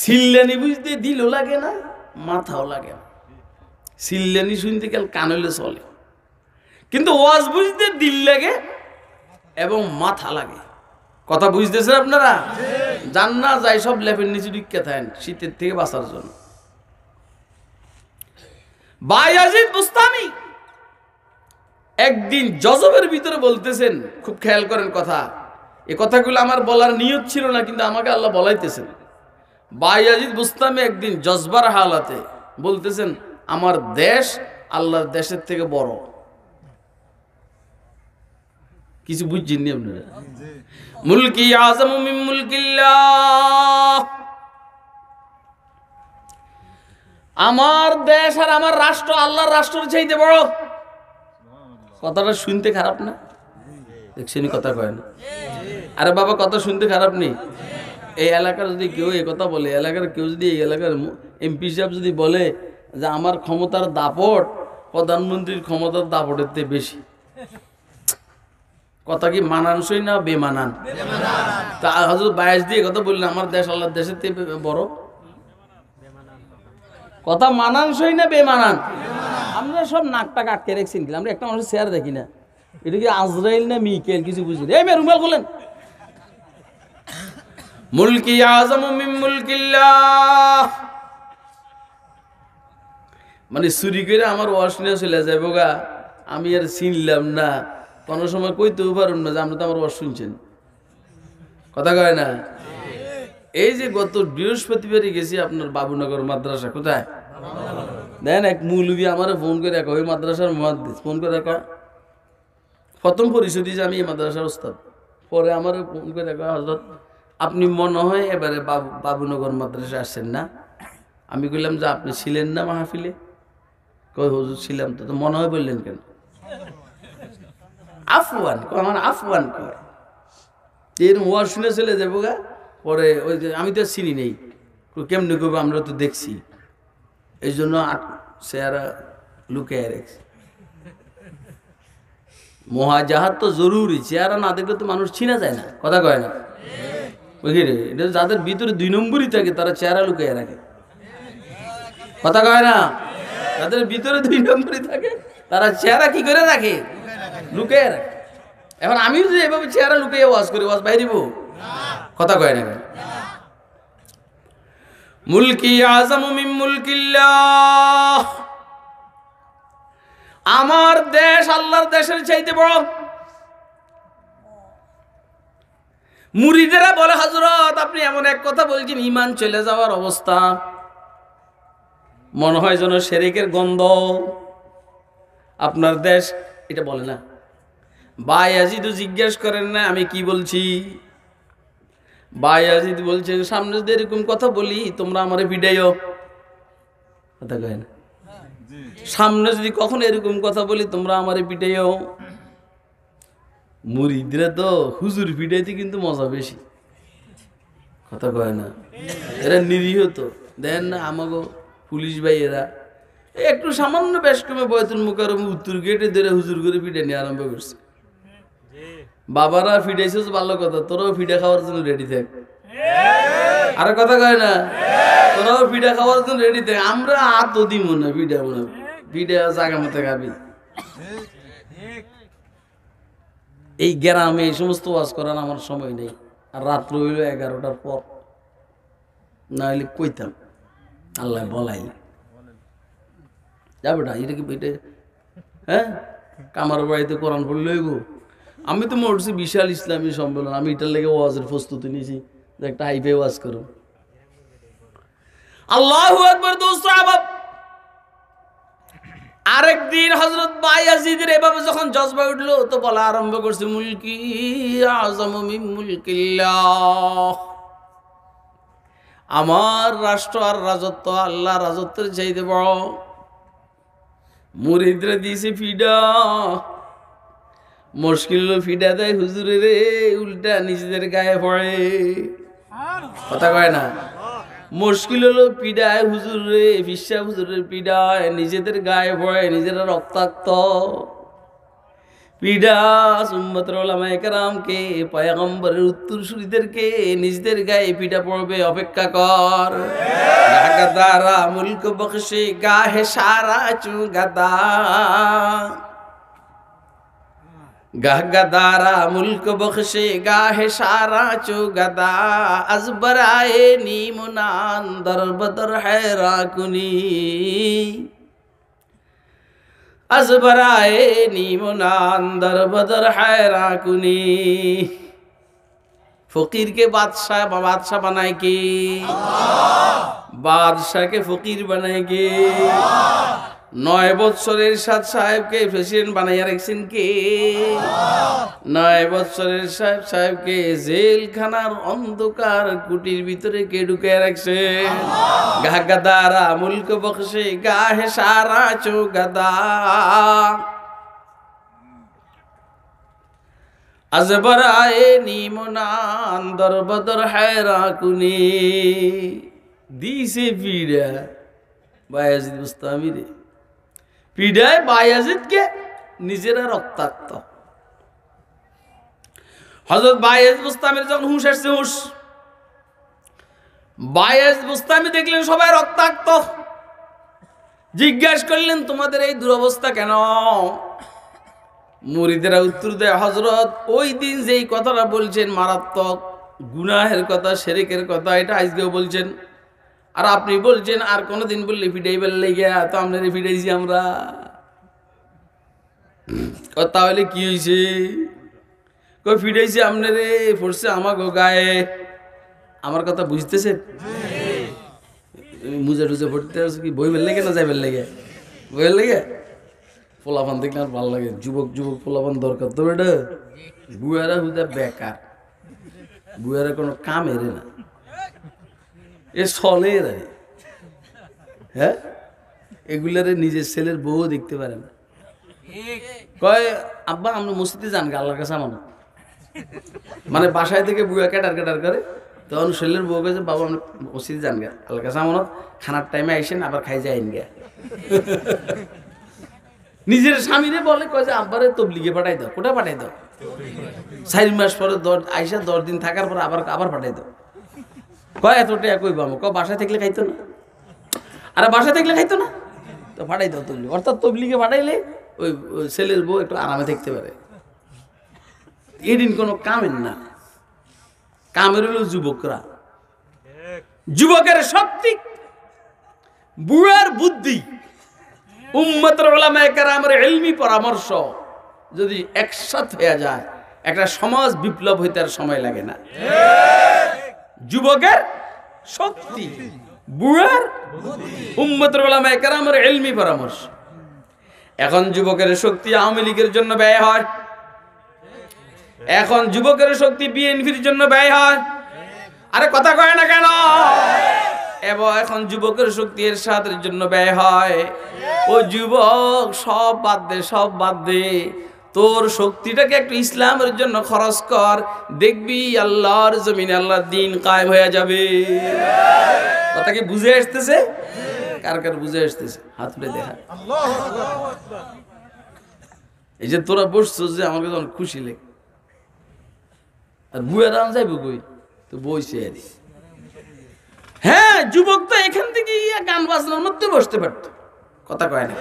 সিল্লানি বুঝতে দিলও লাগে না, মাথাও লাগে না। সিল্লানি শুনতে গেলে কান হইলে চলে, কিন্তু ওয়াজ বুঝতে দিল লাগে এবং মাথা লাগে। কথা বুঝতেছেন আপনারা? জান না যাই সব লেপের নিচে ঢুকে থাকেন শীতের থেকে বাঁচার জন্য। বায়াজিদ বুস্তামি একদিন জজবের ভিতরে বলতেছেন, খুব খেয়াল করেন কথা, এই কথাগুলো আমার বলার নিয়ত ছিল না, কিন্তু আমাকে আল্লাহ বলাইতেছেন। বায়াজিদ বুস্তামি একদিন জজবার হালাতে বলতেছেন আমার দেশ আল্লাহর দেশের থেকে বড়। কিছু বুঝছেন আপনারা? মুলকি আযমু মিন মুলকিল্লাহ, আমার দেশ আর আমার রাষ্ট্র আল্লাহর রাষ্ট্রের চাইতে বড়। কথাটা শুনতে খারাপ না? দেখছেন কথা কয় না? আরে বাবা কথা শুনতে খারাপ নেই। এই এলাকার যদি কেউ এই কথা বলে, এলাকার কেউ যদি এই এলাকার এমপি সাহেব যদি বলে যে আমার ক্ষমতার দাপট প্রধানমন্ত্রীর ক্ষমতার দাপটের থেকে বেশি, কথা কি মানানসই না বেমানান? তা হযরত বায়াজ দিয়ে কথা বললেন আমার দেশ আল্লাহর দেশের থেকে বড়, কথা মানানসই না বেমানান? আমরা সব নাকটা আটকে রেখেছি, আমরা একটা মানুষের চেয়ার দেখি না, এটা কি আজরাইল না মিকাইল কিছু বুঝি। এই মেয়ে রুমাল খুলেন। মুলকি আযমু মিন মুলকিল্লাহ মানে চুরি করে আমার ওয়াশ নিয়ে চলে যাবো গা, আমি আর চিনলাম না, কোনো সময় কইতেও পারুন না যে আপনি তো আমার ওয়াশ শুনছেন। কথা কয় না? এই যে গত বৃহস্পতিবারই গেছি আপনার বাবুনগর মাদ্রাসা, কোথায় দেন এক মৌলবী আমার ফোন করে রাখা, ওই মাদ্রাসার মুহাদ্দিস ফোন করে রাখা, প্রথম পরিচয় দিয়েছে আমি এই মাদ্রাসার ওস্তাদ। পরে আমার ফোন করে রাখা, হযরত আপনি মনে হয় এবারে বাবুনগর মাদ্রাসা আসছেন না? আমি বললাম যে আপনি ছিলেন না মাহফিলে? কই হুজুর ছিলাম। তো মনে হয় বললেন কেন? আফওয়ান আমার আফওয়ান কয় এর ওয়াজ শুনে চলে যাবো গা। পরে ওই যে আমি তো চিনি নেই, কেমনি করবো, আমরা তো দেখছি, এই জন্য চেহারা লুকিয়ে রেখেছি। মহাজাহাত তো জরুরি, চেহারা না দেখলে তো মানুষ চিনা যায় না। কথা কয় না? বুঝলি, এটা যাদের ভিতরে 2 নম্বরই থাকে তারা চেহারা লুকিয়ে রাখে। কথা কয় না? যাদের ভিতরে 2 নম্বরই থাকে তারা চেহারা কি করে রাখে? লুকিয়ে রাখে। এখন আমিও যদি এভাবে চেহারা লুকিয়ে ওয়াজ করি, ওয়াজ বাইরিব? কথা কয় না? মুলকি আযমু মিন মুলকিল্লাহ আমার দেশ আল্লাহর দেশের চাইতে বড়। মুরিদেরা বলে হযরত আপনি এমন এক কথা বলছেন ঈমান চলে যাওয়ার অবস্থা, মনে হয় যেন শিরকের গন্ধ। আপনার দেশ এটা বলে না। বায়াজিদ জিজ্ঞেস করেন না আমি কি বলছি। বায়াজিদ বলছেন সামনে যদি এরকম কথা বলি তোমরা আমারে পিটাইও। কথা কয় না, সামনে যদি কখনো এরকম কথা বলি তোমরা আমারে পিটাইও। মুরিদরা তো হুজুর পিটাইতে কিন্তু মজা বেশি। কথা কয় না, এরা নিরীহ তো। দেখেন না আমাগো পুলিশ ভাই এরা একটু সামান্য বেশকমে বয়তুল মুকাররম উত্তর গেটে ধরে হুজুর করে পিটে নিয়ে আরম্ভ করছে। বাবারা ফিডাইছে ভালো কথা, তোরাও ফিডা খাওয়ার জন্য রেডি থাক। আর কথা কয় না, তোরাও ফিডা খাওয়ার জন্য রেডি থাক। আমরা আত দিব না ফিডা, মনে ফিডা জায়গা মতো খাবি। এই গ্রামে এই সমস্ত ওয়াজ করার আমার সময় নেই। আর রাত্র হইল 11টার পর, না হইলে কইতাম আল্লাহ বলাইলে যাবে না। এটা কি এটা হ্যাঁ কামার বাড়িতে কোরআন পড়লে হইব। আমি তো মরছি বিশাল ইসলামী সম্মেলন, আমি এটার লেগে ওয়াজের প্রস্তুতি নিয়েছি যে একটা হাইফে ওয়াজ করো। আল্লাহু আকবার। দোস্ত আরেকদিন হযরত বায়াজিদের এভাবে যখন জজবা উঠলো তো বলা আরম্ভ করছে মুলকি আযমু মিন মুলকিল্লাহ, আমার রাষ্ট্র আর রাজত্ব আল্লাহ রাজত্বের চাইতে বড়। মুরিদরা দিয়েছে ফিডা, মুশকিল ফিডা দেয় হুজুরে রে, উল্টা নিজেদের গায়ে পড়ে। কথা কয় না, মুশকিল হলো পিডায় হুজুর রে, ফিসা হুজুরের পিডায় নিজেদের গায়ে পড়ে, নিজেরা রক্তাক্ত। পিডা উম্মতের উলামায়ে কেরামকে, পয়গম্বরের উত্তরসূরিদেরকে নিজেদের গায়ে পিডা পড়বে অপেক্ষা কর। গাদারা মুলক বখশে গাহে সারা চুগাদা, গাদারা মুলক বখশে গাহে সারা চুগাদা, আজবরায়ে নিমুনান দরবদর হেরা কুনি, আজবরায়ে নিমুনান দরবদর হেরা কুনি। ফকিরকে বাদশাহ বানায় কে? বাদশাহকে ফকির বানায় কে? 9 বৎসরের সাদ সাহেবকে প্রেসিডেন্ট বানাইয়া রাখছেন কে? 9 বৎসরের সাহেবকে জেলখানার অন্ধকার কুটির ভিতরে কে ঢুকাইয়া রাখছে? গাদারা মুলক বখশে গাহে সারা চৌগাদা, আজবরায়ে নিমুনান দরবদর হেরা কুনি। দিছে পিডা বায়াজিদ বুস্তামি রে, পিডায় বায়াজিদকে নিজেরা রক্তাক্ত। হযরত বায়াজিদ বুস্তামির যখন হুঁশ আসছে, হুঁশ বায়াজিদ বুস্তামি দেখলেন সবাই রক্তাক্ত। জিজ্ঞাসা করলেন তোমাদের এই দুরবস্থা কেন? মুরিদেরা উত্তর দেয় হযরত ওই দিন যেই কথাটা বলছেন মারাত্মক গুনাহের কথা, শিরকের কথা, এটা আজকেও বলছেন। আর আপনি বলছেন আর কোনদিন বললে ফিডাইবার লেগে, তো আপনারে ফিডাইছি আমরা। তাহলে কি হয়েছে? কই ফিডাইছি আপনারে, পড়ছে আমাগো গায়ে। আমার কথা বুঝতেছেন? মুজে টুজে পড়তে কি বইবার লেগে না যাইবার লেগে? বইবার লেগে। পোলাপান দেখলে আর ভালো লাগে, যুবক যুবক পোলাপান দরকার তো। বেটা বুয়ারা হুদা বেকার, বুয়ারা কোনো কাম এরে না, এ চলে এরা। হ্যাঁ, এগুলারে নিজের ছেলের বউ দেখতে পারে না। কয় আব্বা আমরা মসজিদে যান গা আল্লাহর কাছে আমানত। মানে বাসায় থেকে বুয়া কেটার কেটার করে, তখন ছেলের বউ কাছে বাবা আমরা মসজিদে যান গা আল্লাহর কাছে আমানত, খানার টাইমে আইসেন আবার খাই যাইন গা। নিজের স্বামীরে বলে কয় যে আব্বারে তবলিগে পাঠাই দাও। কোটা পাঠাই দাও? 4 মাস পরে আইসা 10 দিন থাকার পর আবার পাঠাই দাও। কয় এত টাকা কইব আমি? কয় বাসায় থাকলে খাইতো না। আরে বাসায় থাকলে খাইতো না তো পাঠাই দাও তবলিগ। অর্থাৎ তবলিগে পাঠাইলে ওই ছেলের বউ একটু আরামে থাকতে পারে। এদিন কোনো কামের না, কামের হলো যুবকরা। যুবকের শক্তি, বুড়ার বুদ্ধি। উম্মতের উলামায়ে কেরামের ইলমি পরামর্শ যদি একসাথে হয়ে যায় একটা সমাজ বিপ্লব হইতে আর সময় লাগে না। যুবকের শক্তি, বুড়ার উম্মতের উলামায়ে কেরামের ইলমি পরামর্শ। এখন যুবকের শক্তি আওয়ামী লীগের জন্য ব্যয় হয়, এখন যুবকের শক্তি বিএনপির জন্য ব্যয় হয়। আরে কথা কয় না কেন? এবং এখন যুবকের শক্তি এরশাদের জন্য ব্যয় হয়। ও যুবক, সব বাদ দে, সব বাদ দে, তোর শক্তিটাকে একটু ইসলামের জন্য খরচ কর, দেখবি আল্লাহর জমিনে আল্লাহর দ্বীন কায়েম হয়ে যাবে। কথা কি বুঝে আসতেছে? কার কার বুঝে আসতেছে হাত উঠে দেখা। এই যে তোরা বসছো যে আমাকে যখন খুশি লাগে, আর বুয়া দাম যাইব কই? তো বইছে আর হ্যাঁ, যুবক তো এখান থেকে গান বাজনার মধ্যে বসতে পারতো, কথা কয় না?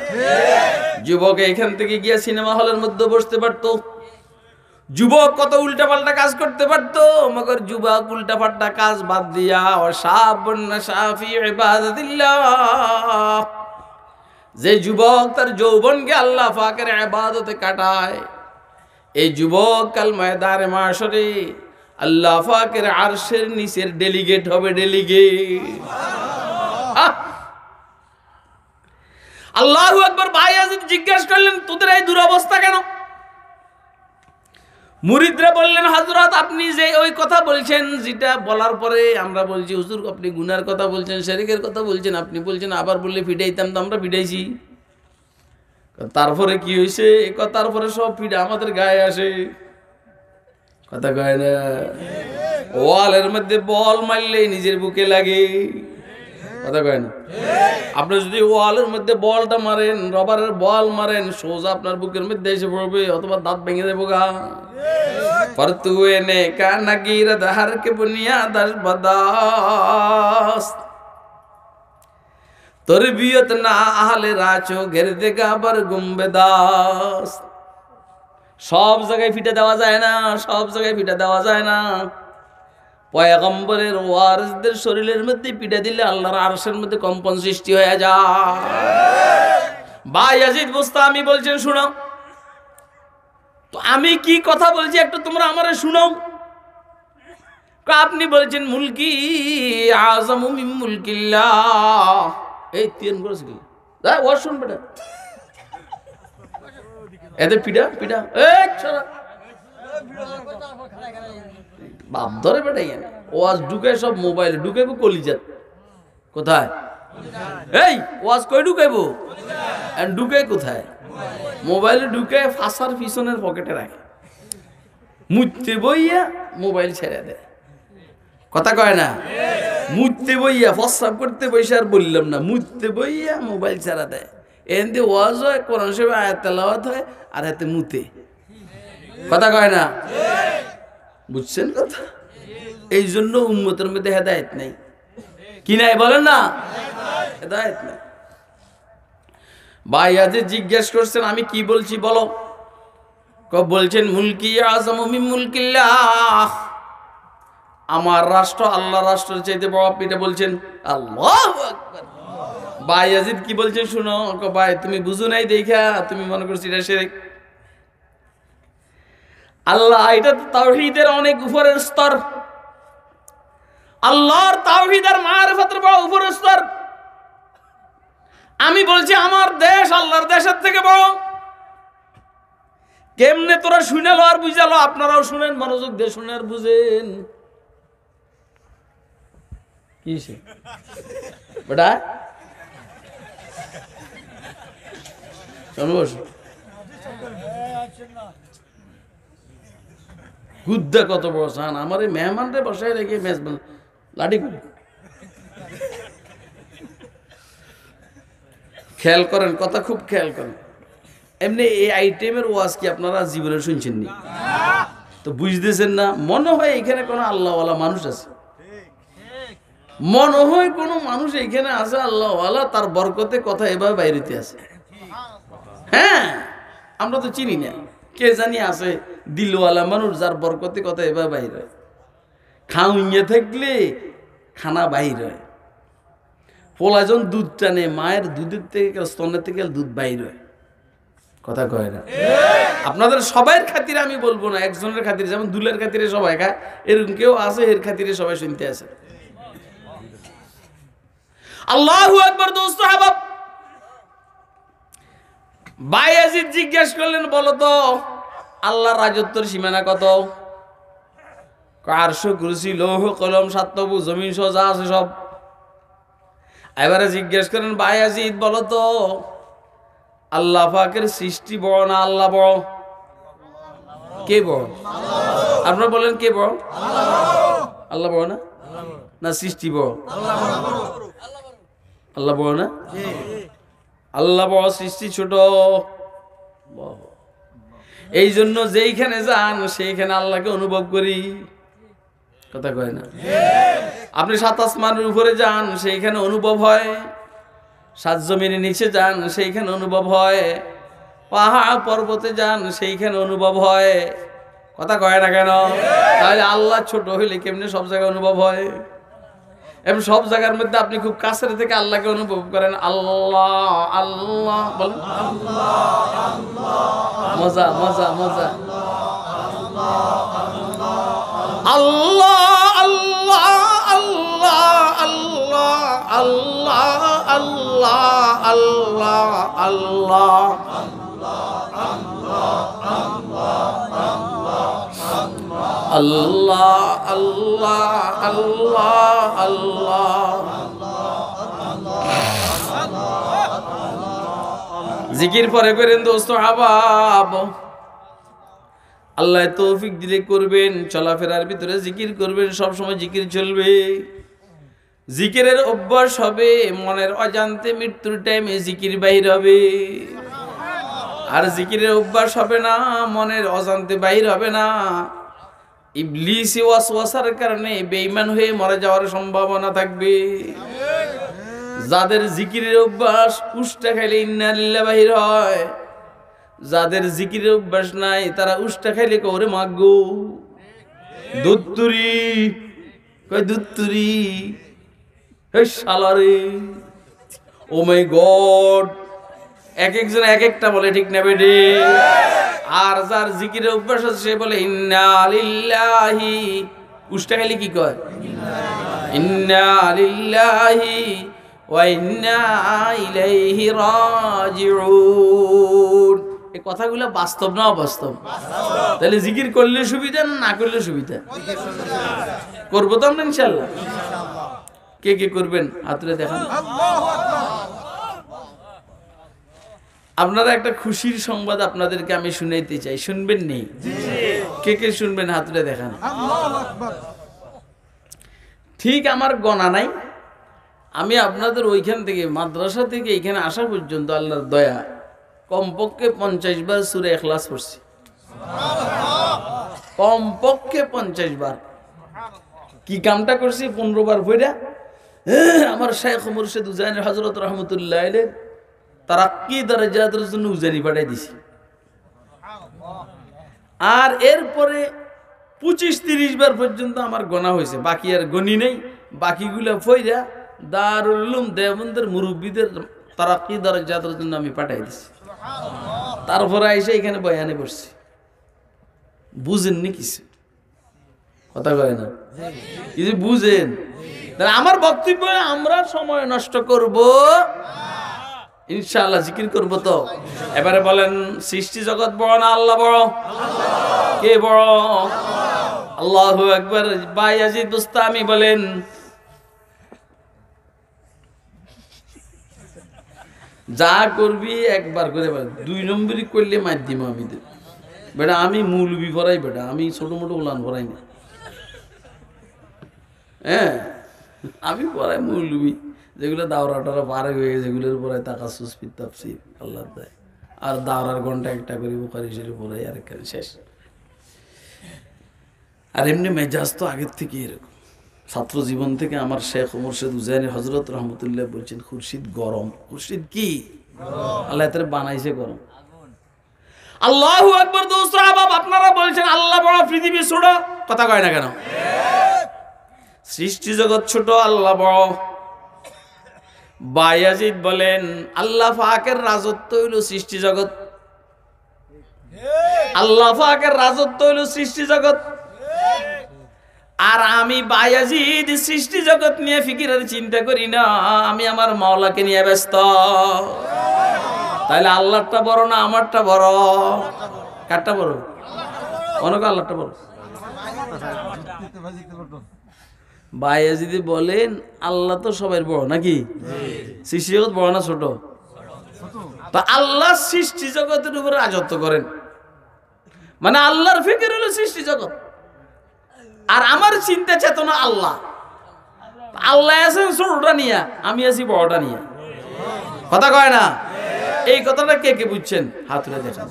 যুবক এখান থেকে গিয়া সিনেমা হলের মধ্যে বসতে পারতো, যুবক কত উল্টাপাল্টা কাজ করতে পারতো। মগর যুবক উল্টাপাল্টা কাজ বাদ দিয়া যে যুবক তার যৌবনকে আল্লাহ পাকের ইবাদতে কাটায়, এই যুবক কাল ময়দানে মাশরে আল্লাহ পাকের আরশের নিচের ডেলিগেট হবে, ডেলিগেট। আল্লাহু আকবার। বায়াজিদ জিজ্ঞাসা করলেন, তোদের এই দুরবস্থা কেন? মুরিদরা বললেন, হযরত আপনি যে ওই কথা বলছেন, যেটা বলার পরে আমরা বলছি হুজুর আপনি গুনার কথা বলছেন, শিরকের কথা বলছেন, আপনি বলছেন আবার বললে পিটাইতাম, তো আমরা পিটাইছি। তারপরে কি হয়েছে? তারপরে সব পিঠা আমাদের গায়ে আসে, কথা কয় না? ওয়ালের মধ্যে বল মারলে নিজের বুকে লাগে, কথা কয় না? আপনি যদি ওয়ালের মধ্যে বলটা মারেন, রবারের বল মারেন, সোজা আপনার বুকের মধ্যে এসে পড়বে, অথবা দাঁত ভেঙে দেবো গা। पर तू ने का नगीर दहर के बुनियाद बदास तरबियत ना आहले राचो घेर देगा बर गुम्बेदास। সব জায়গায় ফিটা দেওয়া যায় না, সব জায়গায় ফিটা দেওয়া যায় না। পয়গম্বরের ওয়ারিসদের শরীরের মধ্যে পিটা দিলে আল্লাহর আরশের মধ্যে কম্পন সৃষ্টি হয়ে যায়। বায়াজিদ বুস্তামি বলছেন, শুনো তো আমি কি কথা বলছি একটু তোমরা আমারে শুনো। আপনি বলছেন মুলকি আযমু মিন মুলকিল্লাহ। এই তিন করেছে কি? যা ও শুন বেটা, এদের পিটা পিটা এই ছড়া বাপ ধরে বেটা। ওয়াজ ঢুকে সব মোবাইলে ঢুকাইবো কলিজাত। কোথায়? এই ওয়াজ কই ঢুকাইবো? ঢুকে কোথায়? মোবাইলে ঢুকে ফাঁসার পিছনের পকেটে রাখে, মুততে বইয়া মোবাইল ছেড়ে দেয়, কথা কয় না? মুততে বইয়া প্রস্রাব করতে বইসা, আর বললাম না, মুততে বইয়া মোবাইল ছেড়ে দেয়। এতে ওয়াজ হয়, কোরআন শরীফের আয়াত তেলাওয়াত হয়, আর এতে মুতে, কথা কয় না? বুঝছেন কথা? এই জন্য উম্মতের মধ্যে হেদায়েত নাই। কি নাই বলেন না? হেদায়েত নাই। ভাইয়াজি জিজ্ঞেস করছেন আমি কি বলছি বলো। বলছেন মুলকি আযমু মিন মুলকিল্লাহ, আমার রাষ্ট্র আল্লাহর রাষ্ট্রের চাইতে বড়। আপনি এটা বলছেন, আল্লাহু আকবার। ভাইয়াজি কি বলছেন শুনো। ভাই তুমি বুঝো নাই দেখা তুমি মনে করছো এটা শিরক। আল্লাহ এটা তো তাওহীদের অনেক উপরের স্তর। আল্লাহর তাওহীদ আর মারিফতের বড় উপরের স্তর। আমি বলছি আমার দেশ আল্লাহর দেশের থেকে বড়। কেমনে তোরা শুনালো আর বুঝালো? আপনারাও শুনেন, মনোযোগ দিয়ে শুনে আর বুঝেন। কি বেটা গুদ্দা কত বড় চান আমার এই মেহমানরে বসায় রেখে মেজবান লাঠি করে। খেয়াল করেন, কথা খুব খেয়াল করেন। এমনি এই আইটেমের ওয়াজ কি আপনারা জীবনে শুনছেন নি? তো বুঝতেছেন না? মনে হয় এখানে কোনো আল্লাহওয়ালা মানুষ আছে, মনে হয় কোনো মানুষ এখানে আছে আল্লাহওয়ালা, তার বরকতে কথা এভাবে বাইরেতে আছে। হ্যাঁ, আমরা তো চিনি না, কে জানি আছে দিলওয়ালা মানুষ যার বরকতে কথা এভাবে বাইর হয়। খাওয়িয়ে থাকলে খানা বাইর হয়, পোলাজন দুধ টানে, মায়ের দুধের থেকে স্তনের থেকে দুধ বাইর হয়। কথা কয় না? আপনাদের সবার খাতিরে আমি বলবো না, একজনের খাতিরে, যেমন দুলের খাতিরে সবাই খায়, এরকম কেউ আছে এর খাতিরে সবাই শুনতে আছে। আল্লাহু আকবার। দোস্ত হাবাব, বায়াজিদ জিজ্ঞেস করলেন, বলো তো আল্লাহর রাজত্বের সীমানা কত? আরশ, কুরসি, লৌহ কলম, সাতবু, জমিন সহ যা আছে সব। এবারে জিজ্ঞেস করেন, বায়াজিদ বলো তো আল্লাহ পাকের সৃষ্টি বড় না আল্লাহ বড়? কে বড়? আপনারা বলেন কে বড়? আল্লাহ বড় না? না সৃষ্টি বড়? আল্লাহ বড় না? আল্লাহ বড়, সৃষ্টি ছোট। এই জন্য যেইখানে যান সেইখানে আল্লাহকে অনুভব করি। কথা কয় না? আপনি সাত আসমানের উপরে যান সেইখানে অনুভব হয়, সাত জমিনের নিচে যান সেইখানে অনুভব হয়, পাহাড় পর্বতে যান সেইখানে অনুভব হয়। কথা কয় না কেন? তাহলে আল্লাহ ছোট হইলে কেমনে সব জায়গায় অনুভব হয়? এবং সব জায়গার মধ্যে আপনি খুব কাছের থেকে আল্লাহকে অনুভব করেন। আল্লাহ আল্লাহ বলেন, মজা মজা মজা। আল্লাহ আল্লাহ আল্লাহ আল্লাহ আল্লাহ আল্লাহ আল্লাহ আল্লাহ আল্লাহ আল্লাহ জিকির পরে করেন দোস্ত হাবাব। আল্লাহ তৌফিক দিলে করবেন, চলাফেরার ভিতরে জিকির করবেন, সব সময় জিকির চলবে। জিকিরের অভ্যাস হবে, মনের অজান্তে মৃত্যুর টাইমে জিকির বাহির হবে। আর জিকিরের অভ্যাস হবে না, মনের অজান্তে বাহির হবে না, ইবলিসি ওয়াসওয়াসার কারণে বেঈমান হয়ে মরে যাওয়ার সম্ভাবনা থাকবে। যাদের জিকিরের অভ্যাস, উষ্টা খাইলে ইন্না লিল্লাহ বাহির হয়। যাদের জিকিরের অভ্যাস নাই তারা উষ্টা খাইলে কওরে মাগো দুত্তুরি, কই দুত্তুরি, এই শালারে, ও মাই গড। এক একজন এক একটা বলে, ঠিক না বেডে? আর যার জিকিরের অভ্যাস আছে সে বলে ইন্না লিল্লাহি, উষ্টা খাইলে কি কয়? ইন্না লিল্লাহি ওয়া ইন্না ইলাইহি রাজিউন। এই কথাগুলো বাস্তব না অবাস্তব? তাহলে জিকির করলে সুবিধা না করলে সুবিধা? করবো তো আমরা ইনশাআল্লাহ। কে কে করবেন হাত তুলে দেখান। আপনারা একটা খুশির সংবাদ আপনাদেরকে আমি শুনাইতে চাই, শুনবেন নি? কে কে শুনবেন হাত তুলে দেখান। ঠিক আমার গণা নাই, আমি আপনাদের ওইখান থেকে মাদ্রাসা থেকে এখানে আসা পর্যন্ত আল্লাহর দয়া কমপক্ষে 50 বার সূরা ইখলাস পড়ছি, কমপক্ষে 50 বার। কি কামটা করছি? 15 বার পড়া আমার শাইখ মুর্শিদ উজানি হযরত রাহমাতুল্লাহ আলাইহি তারাক্কি দরজাতের জন্য উজানি পাঠাই দিছি। আর এরপরে 25-30 বার পর্যন্ত আমার গণা হয়েছে, বাকি আর গণি নেই। বাকিগুলা ফইরা দারুল উলুম দেওবন্দের মুরব্বীদের তারাক্কি দরজাতের জন্য আমি পাঠাই দিছি। তারপরে এসে এখানে বয়ানে বসছি। বুঝেননি কিছু? কথা কয় না? কিছু বুঝেন? তাহলে আমার বক্তব্য আমরা সময় নষ্ট করব ইনশাআল্লাহ, জিকির করব তো। এবারে বলেন, সৃষ্টি জগৎ বড় না আল্লাহ বড়? কে বড়? আল্লাহু আকবার। বায়াজিদ বুস্তামি বলেন, যা করবি একবার করে বল, 2 নম্বরই করলে মার দিব আমি। বেটা আমি মৌলবি পড়াই, বেটা আমি ছোট মোটো উলান পড়াই না। হ্যাঁ, আমি পড়াই মৌলবি, যেগুলো দাওরাটারা পারে হয়ে গেছে, যেগুলোর পরে তাকাসুস ফিত তাফসীর আল্লাহ দেয়। আর দাওরার ঘন্টা একটা করে বুখারী শরীফ পড়াই, আর একটা শেষ। আর এমনি মেজাজ তো আগের থেকে এরকম। ছাত্র জীবন থেকে আমার শেখ মুর্শিদ উজানি হযরত রহমতুল্লাহ বলছেন, খুরশিদ গরম। খুরশিদ কি? আল্লাহ এর বানাইছে গরম। আল্লাহু আকবার। দোস্ত আহবাব, আপনারা বলছেন আল্লাহ বড়, পৃথিবী ছোট। কথা কয় না কেন? সৃষ্টি জগৎ ছোট, আল্লাহ বড়। বায়াজিদ বলেন আল্লাহ পাকের রাজত্ব হইল সৃষ্টি জগৎ, আল্লাহ পাকের রাজত্ব হইল সৃষ্টি জগৎ, আর আমি বায়াজিদ সৃষ্টি জগৎ নিয়ে ফিকিরের চিন্তা করি না, আমি আমার মাওলাকে নিয়ে ব্যস্ত। তাহলে আল্লাহটা বড় না আমারটা বড়? কারটা বড়? অনেক আল্লাহটা বড়। বায়াজিদ বলেন আল্লাহ তো সবার বড় নাকি? সৃষ্টি জগৎ বড় না ছোট? তা আল্লাহ সৃষ্টি জগতের উপরে রাজত্ব করেন, মানে আল্লাহর ফিকির হলো সৃষ্টি জগৎ, আর আমার চিন্তা চেতনা আল্লাহ। আল্লাহ আছেন ছোটটা নিয়ে, আমি আছি বড়টা নিয়ে। কথা কয় না? এই কথাটা কে কে বুঝছেন? হাত তুলে দেখান।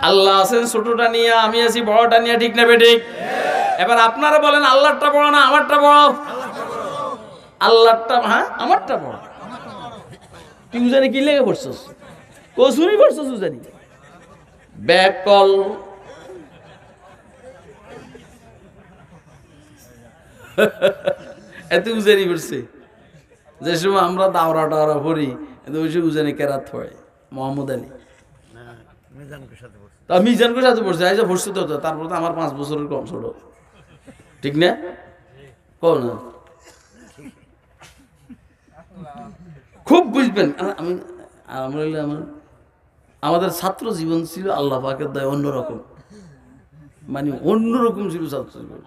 আল্লাহ আছেন ছোটটা নিয়ে, আমি আছি বড়টা নিয়ে, ঠিক না বেঠিক? এবার আপনারা বলেন আল্লাহটা বড় না আমারটা বড়? আল্লাহটা, হ্যাঁ আমারটা বড়। তুই জানি কি লেগে পড়ছস? কসুরি পড়ছস জানি ব্যাকল। এত উজানি পড়ছে, যে সময় আমরা দাওরা টাওরা পড়ি এত বেশি উজানি কেরাত হয়। মোহাম্মদ আলী তা মিজানকে সাথে পড়ছে, আইসা পড়ছে তো, তারপর তো আমার 5 বছরের কম ছোট, ঠিক না? কও না, খুব বুঝবেন। আমি আমাদের ছাত্র জীবন ছিল আল্লাহ পাকের দয় অন্যরকম, মানে অন্যরকম ছিল ছাত্র জীবন।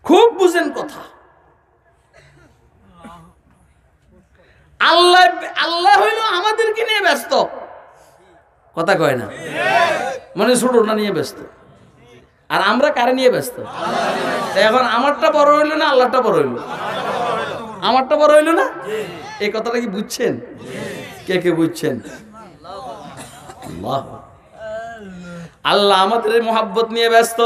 খুব বুঝেন কথা। আল্লাহ আল্লাহ হইল আমাদেরকে নিয়ে ব্যস্ত। কথা কয় না? মানে ছোটটা নিয়ে ব্যস্ত, আর আমরা কারে নিয়ে ব্যস্ত? এখন আমারটা বড় হইলো না আল্লাহটা বড় হইলো? আমারটা বড় হইলো না? এই কথাটা কি বুঝছেন? কে কে বুঝছেন? আল্লাহ আমাদের মহব্বত নিয়ে ব্যস্ত,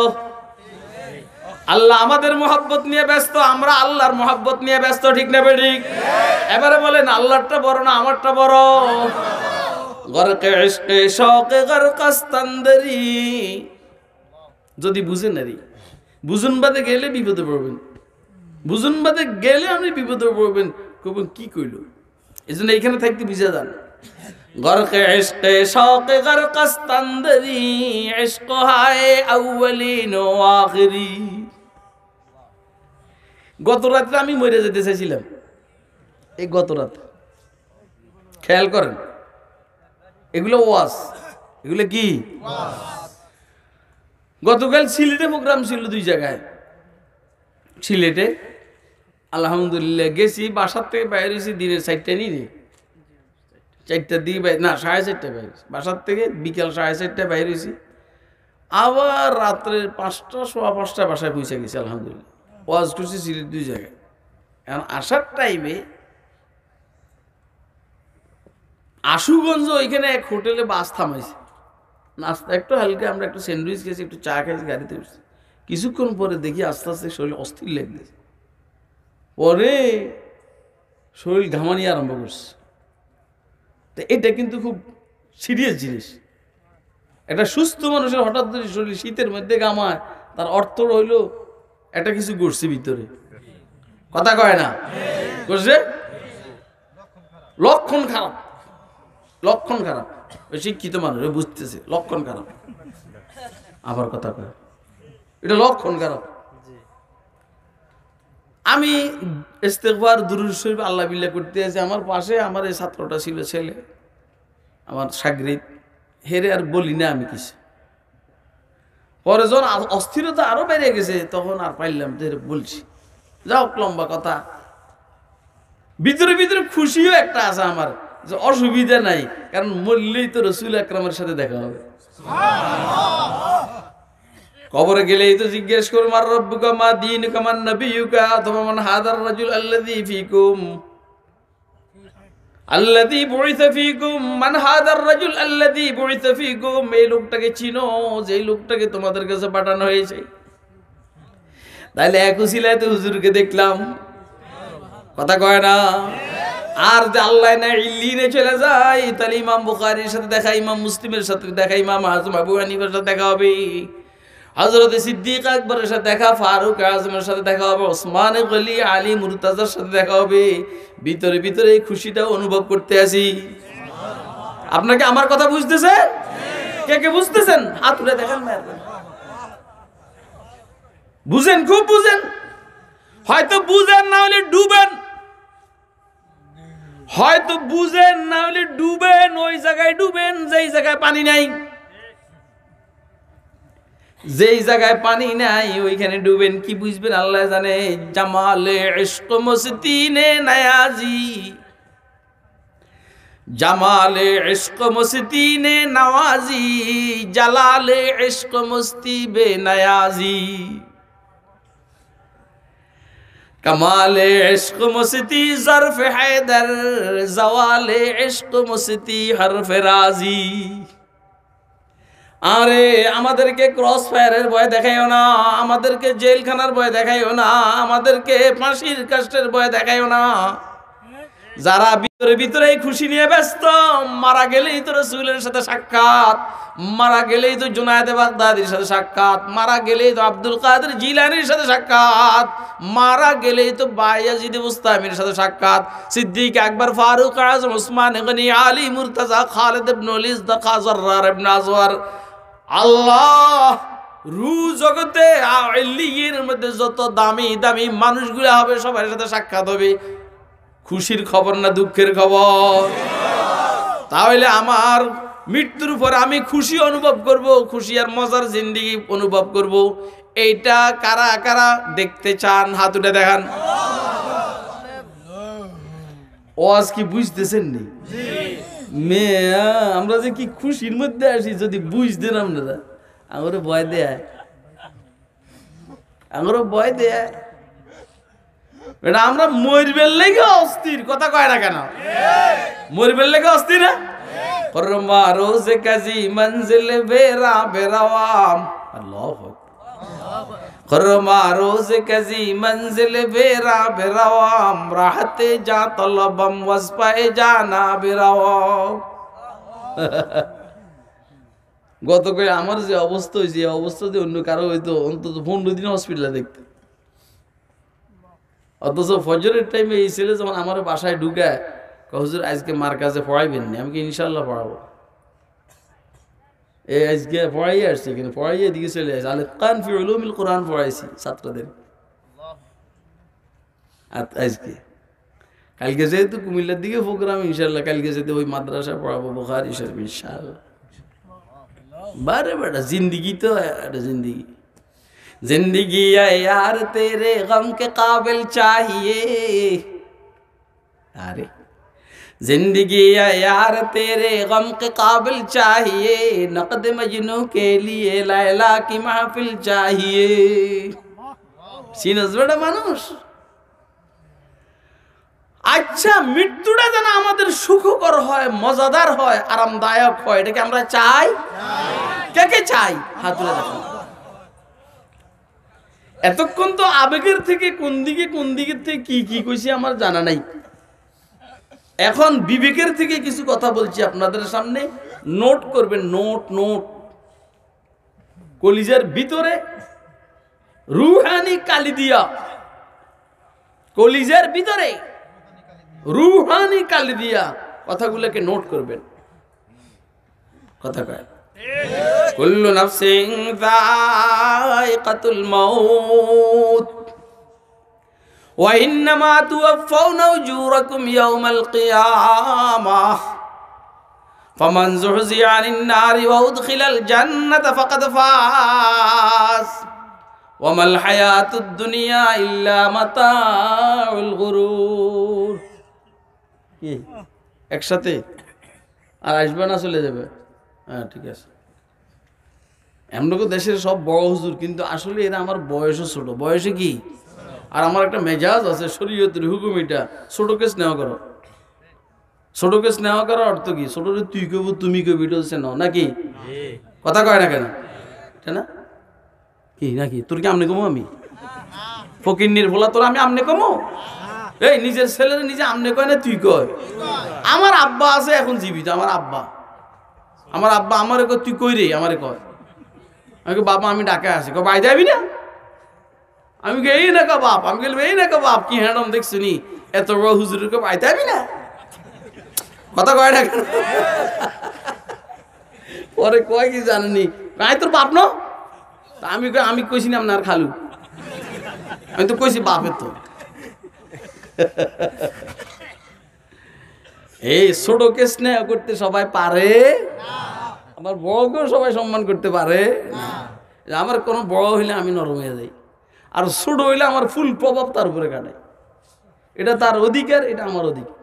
আল্লাহ আমাদের মহব্বত নিয়ে ব্যস্ত, আমরা আল্লাহর মহব্বত নিয়ে ব্যস্ত, ঠিক না বেঠিক? এবারে বলেন আল্লাহটা বড় না আমারটা বড়? গরকে ইশকে শৌকে গরকাস্তানদারি। যদি বুঝেন আরে বুঝুন বাদে গেলে বিপদে পড়বেন, বুঝুন বাদে গেলে আপনি বিপদে পড়বেন। কবেন কি কইল? এই জন্য এইখানে থাকতে বুঝে যান। গরকে ইশকে শৌকে গরকাস্তানদারি, ইশক হায় আউয়ালিন ওয়া আখিরি। গত রাতে আমি মরে যেতে চাইছিলাম, এই গত রাতে। খেয়াল করেন, এগুলো ওয়াজ, এগুলো কি? গতকাল সিলেটে প্রোগ্রাম ছিল 2 জায়গায়। সিলেটে আলহামদুলিল্লাহ গেছি, বাসার থেকে বাইরে হয়েছি দিনের 4টা নিয়ে, 4টার দিকে বাইরে, না 4:30টায় বাইরে, বাসার থেকে বিকাল 4:30টায় বাইরে হয়েছি। আবার রাত্রে 5টা, 5:15টায় বাসায় পৌঁছে গেছি আলহামদুলিল্লাহ। ওয়াজ করছি সিলেট 2 জায়গায়। এখন আসার টাইমে আশুগঞ্জ ওইখানে এক হোটেলে বাস থামাইছে, নাস্তা একটু হালকা, আমরা একটু স্যান্ডউইচ খেয়েছি, একটু চা খেয়েছি, গাড়িতে উঠছি। কিছুক্ষণ পরে দেখি আস্তে আস্তে শরীর অস্থির লেগেছে, পরে শরীর ঘামানি আরম্ভ করছে। তো এটা কিন্তু খুব সিরিয়াস জিনিস। একটা সুস্থ মানুষের হঠাৎ যদি শরীর শীতের মধ্যে ঘামায়, তার অর্থ হইল একটা কিছু করছে ভিতরে। কথা কয় না? করছে, লক্ষণ খারাপ, লক্ষণ খারাপ। ওই শিক্ষিত মানুষ বুঝতেছে লক্ষণ খারাপ। আবার কথা কয় এটা লক্ষণ খারাপ। আমি ইস্তেগফার দুরূদ শরীফ আল্লাহ বিল্লাহ করতে আছে, আমার পাশে আমার এই ছাত্রটা ছিল, ছেলে আমার শাগরিদ, হেরে আর বলি না আমি কিছু। পরে যখন অস্থিরতা আরো বেড়ে গেছে, তখন আর পাইলাম যে বলছি, যাও লম্বা কথা। ভিতরে ভিতরে খুশিও একটা আছে আমার, যে অসুবিধা নাই, কারণ মরলেই তো রসুল আকরামের সাথে দেখা হবে। কবরে গেলেই তো জিজ্ঞেস করব মার রব্বুকা মা দীনুকা মান নবিয়ুকা অথবা মান হাদার রাজুল আল্লাযী ফীকুম আল্লাযী বুইসা ফীকুম, মান হাদার রাজুল আল্লাযী বুইসা ফীকুম। এই লোকটাকে চিনো, যেই লোকটাকে তোমাদের কাছে পাঠানো হয়েছে। তাইলে এক উসিলায় তো হুজুরকে দেখলাম। কথা কয় না? আর যে আল্লাহ না ইল্লিনে চলে যায়, তাহলে ইমাম বুখারীর সাথে দেখা, ইমাম মুসলিমের সাথে দেখা, ইমাম আযম আবু হানিফার সাথে দেখা হবে। হযরত সিদ্দিক আকবরের সাথে দেখা, ফারুক আজমের সাথে দেখা হবে, ওসমান গনি, আলী মুর্তাজার সাথে দেখা হবে। ভিতরে ভিতরে এই খুশিটা অনুভব করতে আছি। আপনাকে আমার কথা বুঝতেছে? কে কে বুঝতেছেন? হাত তুলে দেখেন না, বুঝেন, খুব বুঝেন। হয়তো বুঝেন না হলে ডুবেন, হয়তো বুঝেন না হলে ডুবেন, ওই জায়গায় ডুবেন যেই জায়গায় পানি নাই। যেই জায়গায় পানি নাই ওইখানে ডুবেন, কি বুঝবেন আল্লাহ জানে। জামালে ইশক মস্তিনে নায়াজি, জামালে ইশক মস্তিনে নওয়াজি, জালালে ইশক মস্তি বে নায়াজি। कमाले इश्क मस्ती ज़र्फ़ हैदर, ज़वाले इश्क मस्ती हर्फ राजी। আরে আমাদেরকে ক্রস ফায়ারের ভয় দেখাইও না, আমাদেরকে জেলখানার ভয় দেখাইও না, আমাদেরকে ফাঁসির কাষ্টের ভয় দেখাইও না। যারা ভিতরে ভিতরে খুশি নিয়ে ব্যস্ত, মারা গেলেই তো রাসূলের সাথে সাক্ষাৎ, মারা গেলেই তো জুনায়েদ বাগদাদির সাথে সাক্ষাৎ, মারা গেলেই তো আব্দুল কাদের জিলানির সাথে সাক্ষাৎ, মারা গেলেই তো বায়াজিদ বুস্তামির সাথে সাক্ষাৎ, সিদ্দিক আকবর, ফারুক আজম, ওসমান গনি, আলী মুর্তজা, খালিদ ইবনে ওয়ালিদ, জাররার ইবনে আজওয়ার। আল্লাহ রু জগতে আলিয়ের মধ্যে যত দামি দামি মানুষগুলো হবে সবার সাথে সাক্ষাৎ হবে। খুশির খবর না দুঃখের খবর? তাহলে আমার মৃত্যুর পর আমি খুশি অনুভব করব, খুশি আর মজার জিন্দেগি অনুভব করব। এইটা কারা কারা দেখতে চান? হাত উঠে দেখান। ওয়াজ কি বুঝতেছেন নি? মেয়া আমরা যে কি খুশির মধ্যে আসি, যদি বুঝতেন আপনারা। আমারও ভয় দেয়, আমারও ভয় দেয়। এটা আমরা মরবের লেগে অস্থির, কথা কয় না কেন? মরবের লেগে অস্থির না? করমা রোজে কাজী মঞ্জিল বেরা বেরাওয়াম, আল্লাহু আকবার। করমা রোজে কাজী মঞ্জিল বেরা বেরাওয়াম, রাহতে যা তলবম ওয়াসপায়ে জানা বেরাওয়াম। গতকাল আমার যে অবস্থা হয়েছে, এই অবস্থা যে অন্য কারো হয়তো অন্তত 15 দিন হসপিটালে দেখতে। অথচ ফজরের টাইমে এই ছেলে যখন আমার বাসায় ঢুকায়, হুজুর আজকে মার কাছে পড়াইবেন না? আমি কি ইনশাল্লাহ পড়াবো। এই আজকে পড়াই আসছি, কিন্তু পড়াই এদিকে চলে আসছে। আল ইতকান ফি উলুমিল কুরআন পড়াইছি ছাত্রদের আজকে। কালকে যেহেতু কুমিল্লার দিকে প্রোগ্রাম, ইনশাল্লাহ কালকে যেতে ওই মাদ্রাসায় পড়াবো বুখারী শরীফ ইনশাল্লাহ। বারে বেটা জিন্দিগি তো একটা জিন্দিগি। जिंदगी है यार तेरे गम के काबिल चाहिए, अरे जिंदगी है यार तेरे गम के काबिल चाहिए, नकद मजनू के लिए लैला की महफिल चाहिए। সিনস বেটা মানুষ। আচ্ছা মৃত্যুটা যেন আমাদের সুখকর হয়, মজাদার হয়, আরামদায়ক হয়, এটাকে আমরা চাই? কে কে চাই? হাত তুলে দেখো। এতক্ষণ তো আবেগের থেকে কোন দিকের থেকে কি কি কইছি আমার জানা নাই। এখন বিবেকের থেকে কিছু কথা বলছি আপনাদের সামনে, নোট করবেন। Note note. কলিজার ভিতরে রুহানি কালি দিয়া, কলিজার ভিতরে রুহানি কালি দিয়া কথাগুলোকে নোট করবেন। কথা কয় কুল্লু নাফসিন যায়িকাতুল মাউত ওয়া ইন্নামা তুওয়াফাউনা উজুরাকুম ইয়াওমাল কিয়ামাহ ফামান যুহজিয়া আনিন নারি ওয়া উদখিলাল জান্নাতা ফাকাদ ফাজ ওয়া মাল হায়াতুদ দুনিয়া ইল্লা মাতাউল গুরুর। কি একসাথে আর আসবে না? চলে যাবে? হ্যাঁ ঠিক আছে। এমনকি দেশের সব বড় হুজুর, কিন্তু আসলে এরা আমার বয়সও ছোট। বয়সে কি? আর আমার একটা মেজাজ আছে, শরীয়তের হুকুম এটা, ছোটকে স্নেহ করো। ছোটকে স্নেহ করার অর্থ কি? ছোটরে তুই কইব, তুমি কইবি, এটা হচ্ছে না নাকি? কথা কয় না কেন? তাই না? কি নাকি? তোর কি আমনে কমো? আমি ফকিন্নির ভোলা তোর আমি আমনে কমো? এই নিজের ছেলের নিজে আমনে কয় না তুই কয়? আমার আব্বা আছে এখন জীবিত, আমার আব্বা আমার কয় তুই কই রে, আমারে কয়। আমি বাবা আমি ঢাকায় আসি বাই যাবি না আমি এই না কা বাপ আমি গেলাম এই না কা বাপ কি হ্যাঁ দেখছি নি এত বড় হুজুরের কে পাইতে যাবি না কথা কয় না কেন পরে কয় কি জানেনি আই তোর বাপ ন আমি কইছি না আপনার খালু আমি তো কইছি বাপের তো এই ছোটকে স্নেহ করতে সবাই পারে আমার বড়কেও সবাই সম্মান করতে পারে আমার কোনো বড় হইলে আমি নরম হয়ে যাই আর ছোট হইলে আমার ফুল প্রভাব তার উপরে কাটায় এটা তার অধিকার এটা আমার অধিকার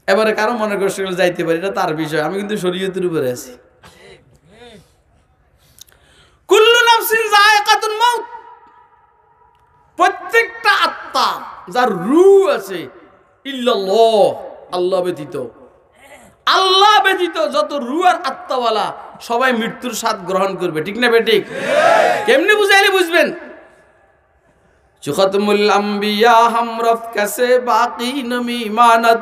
এবারে কারো মনে কষ্ট করে যাইতে পারি এটা তার বিষয় আমি কিন্তু শরীয়তের উপরে আছি কুল্লু নাফসিন যায়কাতুল মাউত প্রত্যেকটা আত্মা যার রূহ আছে ইল্লাল্লাহ আল্লাহ ব্যতীত যত রূহ আর আত্মাওয়ালা সবাই মৃত্যুর স্বাদ গ্রহণ করবে ঠিক না বেঠিক কেমনে বুঝাইলে বুঝবেন চুখতমুল আম্বিয়া হামরফ কাছে বাকি নমি মানত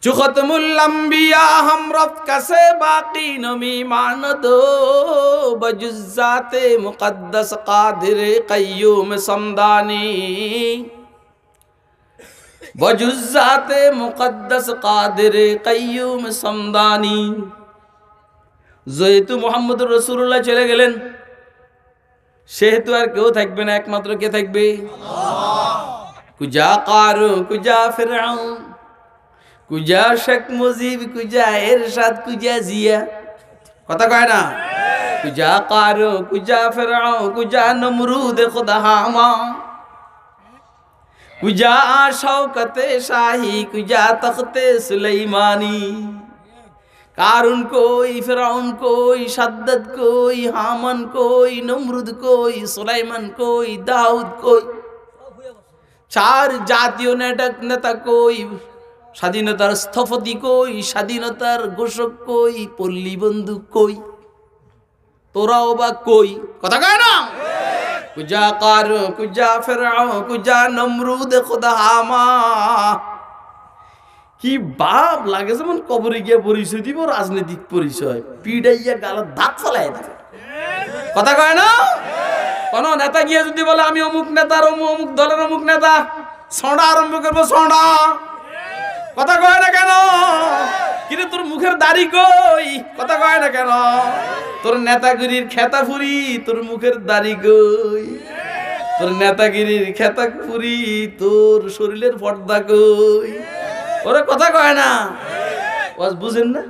চুখতমুল আম্বিয়া হামরফ কাছে বাকি নমি মানত বজুজ্জাতে মুকদ্দাস কাদির কাইয়ুম সমদানি বজুজ্জাতে মুকদ্দাস কাদির কাইয়ুম সমদানি যেহেতু মুহাম্মদুর রাসূলুল্লাহ চলে গেলেন সেহেতু আর কেউ থাকবে না একমাত্র কে থাকবে আল্লাহ কুজা কারু কুজা ফিরআউন কুজা শেখ মুজিব কুজা এরশাদ কুজা জিয়া কথা কয় না কুজা কারু কুজা ফিরআউন কুজা নমরুদ খুদা হামা কুজা শৌকতে শাही কুজা তখতে সুলাইমানি कारून कोई फिरौन कोई शद्दत कोई हामन कोई नमरुद कोई सुलाइमान कोई दाऊद कोई चार जातियों नेता कोई স্বাধীনতার স্থপতি কই স্বাধীনতার ঘোষক কই পল্লী বন্ধু কই তোরাও বা কই কথা কয় না কুজা কারু কুজা ফিরআউন কুজা নমরুদ খুদা হামা কি বাপ লাগে যেমন কবরে গিয়ে পরিচয় দিব রাজনৈতিক পরিচয় পিড়াইয়া গালে দাঁত ফেলায় দেবে কথা কয় না কোন নেতা গিয়ে যদি বলে আমি অমুক নেতার অমুক দলের অমুক নেতা ছড়া আরম্ভ করবো ছড়া কথা কয় না কেন কিন্তু তোর মুখের দাড়ি কই কথা কয় না কেন তোর নেতাগিরির খেতা ফুরি তোর মুখের দাড়ি কই তোর নেতাগিরির খেতা ফুরি তোর শরীরের পর্দা কই ওরা কথা কয় না ওয়াজ বুঝেন না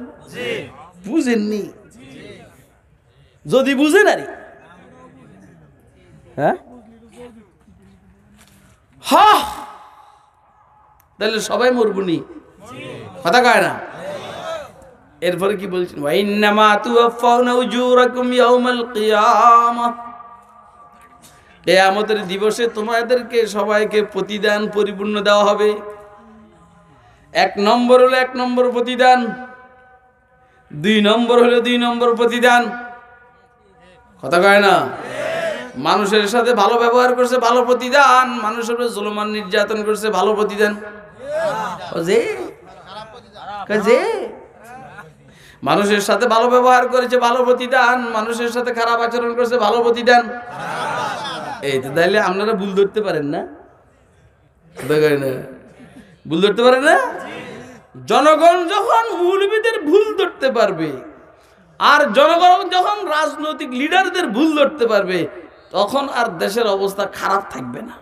বুঝেননি যদি বুঝেন আরে হ্যাঁ হ্যাঁ তাহলে সবাই মরবুনি কথা কয় না এরপরে কি বলছেন ওয়াইন্নামা তুওয়াফাউনা উজুরাকুম ইয়াউমাল কিয়ামাহ কিয়ামতের দিবসে তোমাদেরকে সবাইকে প্রতিদান পরিপূর্ণ দেওয়া হবে এক নম্বর হলো এক নম্বর প্রতিদান দুই নম্বর হলো দুই নম্বর প্রতিদান কথা কয় না মানুষের সাথে ভালো ব্যবহার করছে ভালো প্রতিদান মানুষের উপর জুলুম নির্যাতন করছে ভালো প্রতিদান মানুষের সাথে ভালো ব্যবহার করেছে ভালো প্রতিদান মানুষের সাথে খারাপ আচরণ করছে ভালো প্রতিদান এই তো তাইলে আপনারা ভুল ধরতে পারেন না ভুল ধরতে পারেন না জনগণ যখন মৌলবীদের ভুল ধরতে পারবে আর জনগণ যখন রাজনৈতিক লিডারদের ভুল ধরতে পারবে তখন আর দেশের অবস্থা খারাপ থাকবে না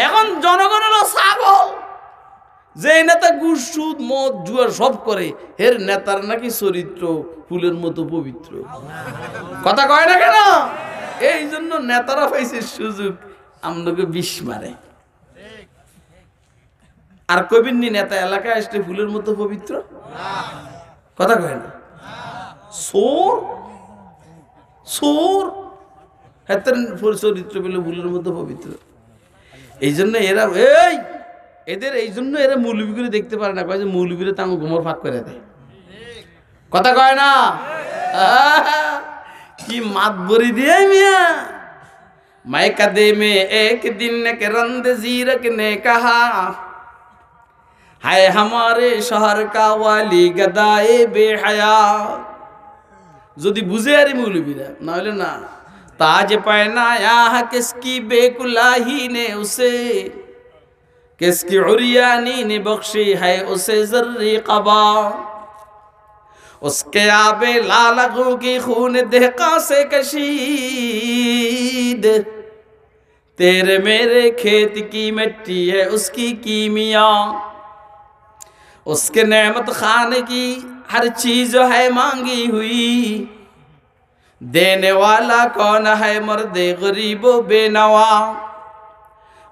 এখন জনগণেরও ছাগল যে নেতা ঘুষ সুদ মদ জুয়া সব করে এর নেতার নাকি চরিত্র ফুলের মতো পবিত্র কথা কয় না কেন এই জন্য নেতারা পাইছে সুযোগ আপনাকে বিষ মারে আর কবিরনি নেতা এলাকায় আসলে ফুলের মতো পবিত্র কথা কয় না সোর সোর হাতের চরিত্র পেলে ফুলের মতো পবিত্র এই জন্য এরা এদের এই জন্য এরা মৌলবীগুলো দেখতে পারে না কয় যে মৌলবীরা তাঙ্গ গোমর ফাঁক করে দেয় কথা কয় না কি মাত বরি দিয়ে মিয়া মাইকা দে মে এক দিন কে রন্দ জিরক নে কহা हाय हमारे शहर का वाली गदाए बेहया যদি বুঝে আরে মৌলবীরা না হলে না ताज पहनाया है किसकी बेकुलाही ने उसे किसकी उरियानी ने बख्शी है उसे जर्री कबा उसके आबे लालगों की खून दहका से कशीद तेरे मेरे खेत की मिट्टी है उसकी कीमिया उसके नेमत खाने की हर चीज है मांगी हुई देने वाला कौन है मर्दे गरीबो बेनवा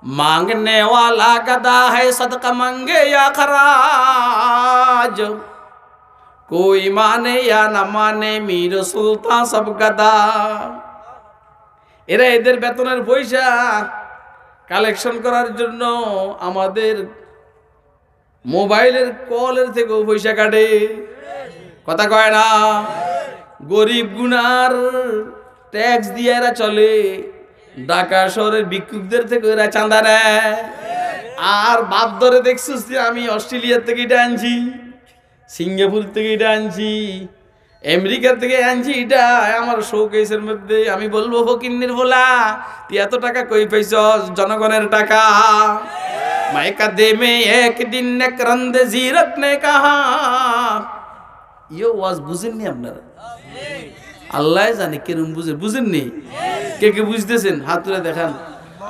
मांगने वाला गदा है सदका मांगे या खराज कोई माने या न माने मीर सुल्तान सब गदा এরা এদের বেতনের পয়সা কালেকশন করার জন্য আমাদের মোবাইলের কলের থেকেও পয়সা কাটে কথা কয় না গরিব গুনার ট্যাক্স দিয়ে এরা চলে ঢাকা শহরের ভিক্ষুকদের থেকে এরা চাঁদা নেয় আর বাপ ধরে দেখছিস যে আমি অস্ট্রেলিয়া থেকে এটা আনছি সিঙ্গাপুর থেকে এটা আনছি আমেরিকা থেকে আনছি এটা আমার শোকেসের মধ্যে আমি বলবো ফকিন্নির বলা তুই এত টাকা কই পাইছস জনগণের টাকা মাইকা দে মে একদিন এক রন্দে জিরত নে কাহা ইয়ে ওয়াজ বুঝেননি আপনারা আল্লাহ জানে কেরম বুঝেননি কে কে বুঝতেছেন হাত তুলে দেখান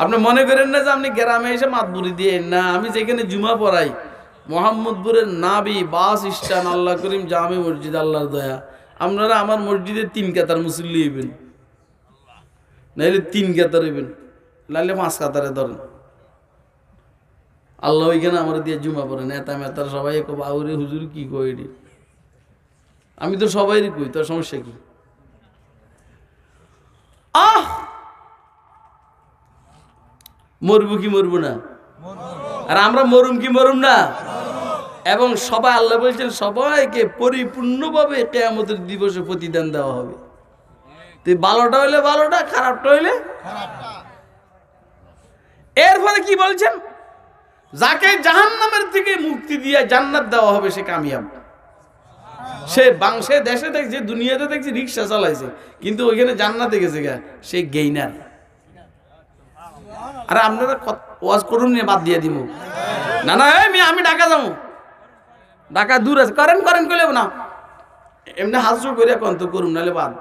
আপনি মনে করেন না যে আপনি গ্রামে এসে মাতবুরি দিয়ে না আমি যেখানে জুমা পড়াই মোহাম্মদপুরের নাবি বাস স্ট্যান্ড আল্লাহ করিম জামে মসজিদ আল্লাহর দয়া আপনারা আমার মসজিদে 3 কাতার মুসল্লি হইবেন নাইলে 3 কাতার হইবেন নাইলে 5 কাতারে ধরেন আল্লাহ ওইখানে আমার দিয়ে জুমা পড়েন নেতা মেতার সবাই বাউরে হুজুর কি কই আমি তো সবাইরই কই তোর সমস্যা কি মরবো কি মরবো না আর আমরা মরুম কি মরুম না এবং সবাই আল্লাহ বলছেন সবাইকে পরিপূর্ণভাবে কিয়ামতের দিবসে প্রতিদান দেওয়া হবে তুই ভালোটা হইলে ভালোটা খারাপটা হইলে খারাপটা এরপরে কি বলছেন যাকে জাহান্নামের থেকে মুক্তি দিয়ে জান্নাত দেওয়া হবে সে কামিয়াব সে বাংশে দেশে দেখছে দুনিয়াতে দেখছে রিকশা চালাইছে কিন্তু ওইখানে জান্নাতে গেছে গা সে গেইনার আরে আপনারা ওয়াজ করুন নিয়ে বাদ দিয়ে দিব না না আমি ঢাকা যাবো ঢাকা দূর আছে করেন করেন কইলে না এমনি হাজু করে কোন তো করুন নাহলে বাদ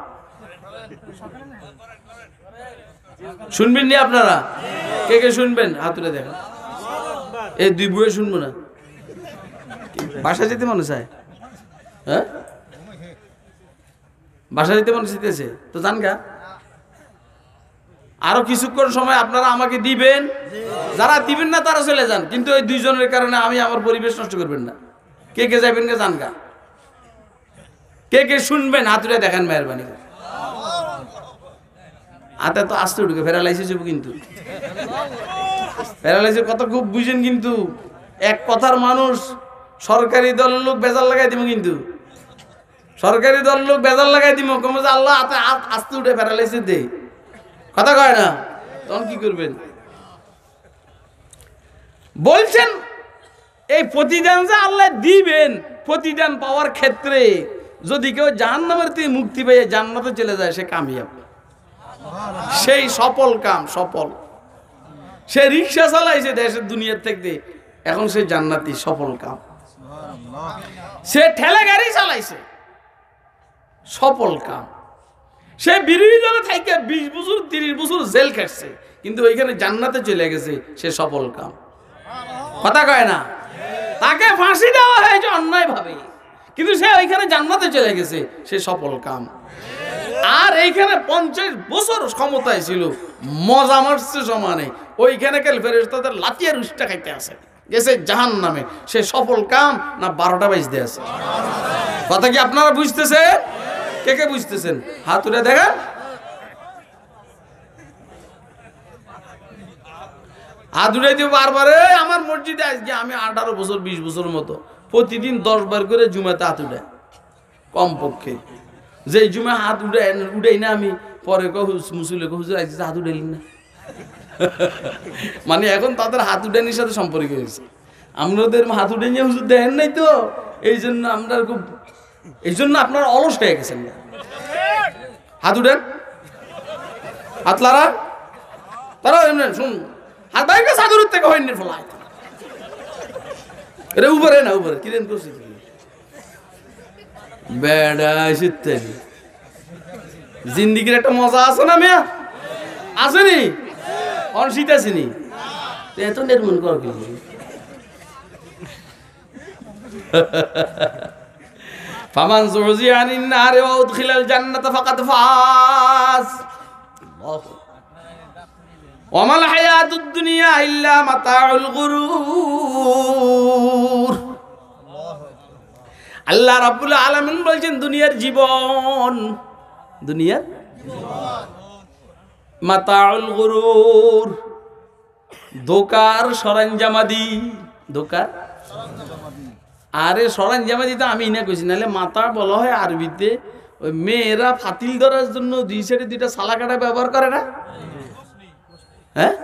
শুনবেন নি আপনারা কে কে শুনবেন হাত তুলে দেখেন এই দুই বইয়ে শুনবো না বাসা যেতে মনে চায় হ্যাঁ বাসা যেতে মনে চাইতেছে তো জান গা আরো কিছুক্ষণ সময় আপনারা আমাকে দিবেন যারা দিবেন না তারা চলে যান কিন্তু ওই দুইজনের কারণে আমি আমার পরিবেশ নষ্ট করবেন না কে কে যাবেন কে জান গা কে কে শুনবেন হাত তুলে দেখেন মেহরবানি করে হাতে তো আস্তে উঠে ফেরালাইসে যাবো কিন্তু প্যারালাইসিস কথা খুব বুঝেন কিন্তু এক কথার মানুষ সরকারি দল লোক বেজার লাগাই দিব কিন্তু সরকারি দল লোক বেজার লাগাই দিব কমে যে আল্লাহ হাতে আস্তে উঠে প্যারালাইসিস দে কথা কয় না তখন কি করবেন বলছেন এই প্রতিদান যে আল্লাহ দিবেন প্রতিদান পাওয়ার ক্ষেত্রে যদি কেউ জাহান্নামের থেকে মুক্তি পেয়ে জান্নাতে চলে যায় সে কামিয়াব সেই সফল কাম সফল সে রিক্সা চালাইছে দেশের দুনিয়ার থেকে এখন সে জান্নাতি সফল কাম সে ঠেলা গাড়ি চালাইছে সফল কাম সে বিরোধী দলে থেকে 20 বছর 30 বছর জেল খাটছে কিন্তু ওইখানে জান্নাতে চলে গেছে সে সফল কাম কথা কয় না তাকে ফাঁসি দেওয়া হয়েছে অন্যায় ভাবে কিন্তু সে ওইখানে জান্নাতে চলে গেছে সে সফল কাম আর এইখানে 50 বছর ক্ষমতায় ছিল মজা মারছে সমানে ওইখানে কাল ফেরেশতাদের লাতিয়ার উষ্টা খাইতে আছে গেছে জাহান্নামে সে সফল কাম না 12টা বাজতে আছে কথা কি আপনারা বুঝতেছেন কে কে বুঝতেছেন হাত উঠে দেখেন হাত উঠে দিব বারবার আমার মসজিদে আজকে আমি 18 বছর 20 বছর মতো প্রতিদিন 10 বার করে জুমাতে হাত উঠে কমপক্ষে যে জুমা হাত উঠাই না আমি পরে মুসুলে হুজুর আজকে হাত উঠাইলেন না মানে এখন তাদের হাত উঠানির সাথে সম্পর্ক হয়েছে আমাদের হাত উঠে নিয়ে হুজুর দেখেন নাই তো, এই জন্য আমরা খুব, এই জন্য আপনারা অলস হয়ে গেছেন না। হাত উঠেন, হাত লারা, তারা এমনি শুন, হাত বাইকে সাদুর থেকে হয়নি ফলাই রে উপরে না, উপরে কিরেন করছি বেড়া এসে জিন্দিগির একটা মজা আছে না মেয়া, আসেনি অনশীত আসেনি, এত নির্মূল কর কি ফামান যুরজিয়া আনিন নারি ওয়া উদখিলাল জান্নাতা ফাকাদ ফাজ। ওয়া মাল হায়াতুদ দুনিয়া ইল্লা মাতাউল গুরুর। আল্লাহ রাব্বুল আলামিন বলেন দুনিয়ার জীবন, দুনিয়ার মাতাউল গুরুর, ধোকার সরঞ্জামাদি, ধোকার আরে সরঞ্জামাদি তো আমি না কইছি, নাহলে মাতা বলা হয় আরবিতে ওই মেয়েরা ফাতিল ধরার জন্য দুই সাইডে দুইটা সালাকাটা ব্যবহার করে না, হ্যাঁ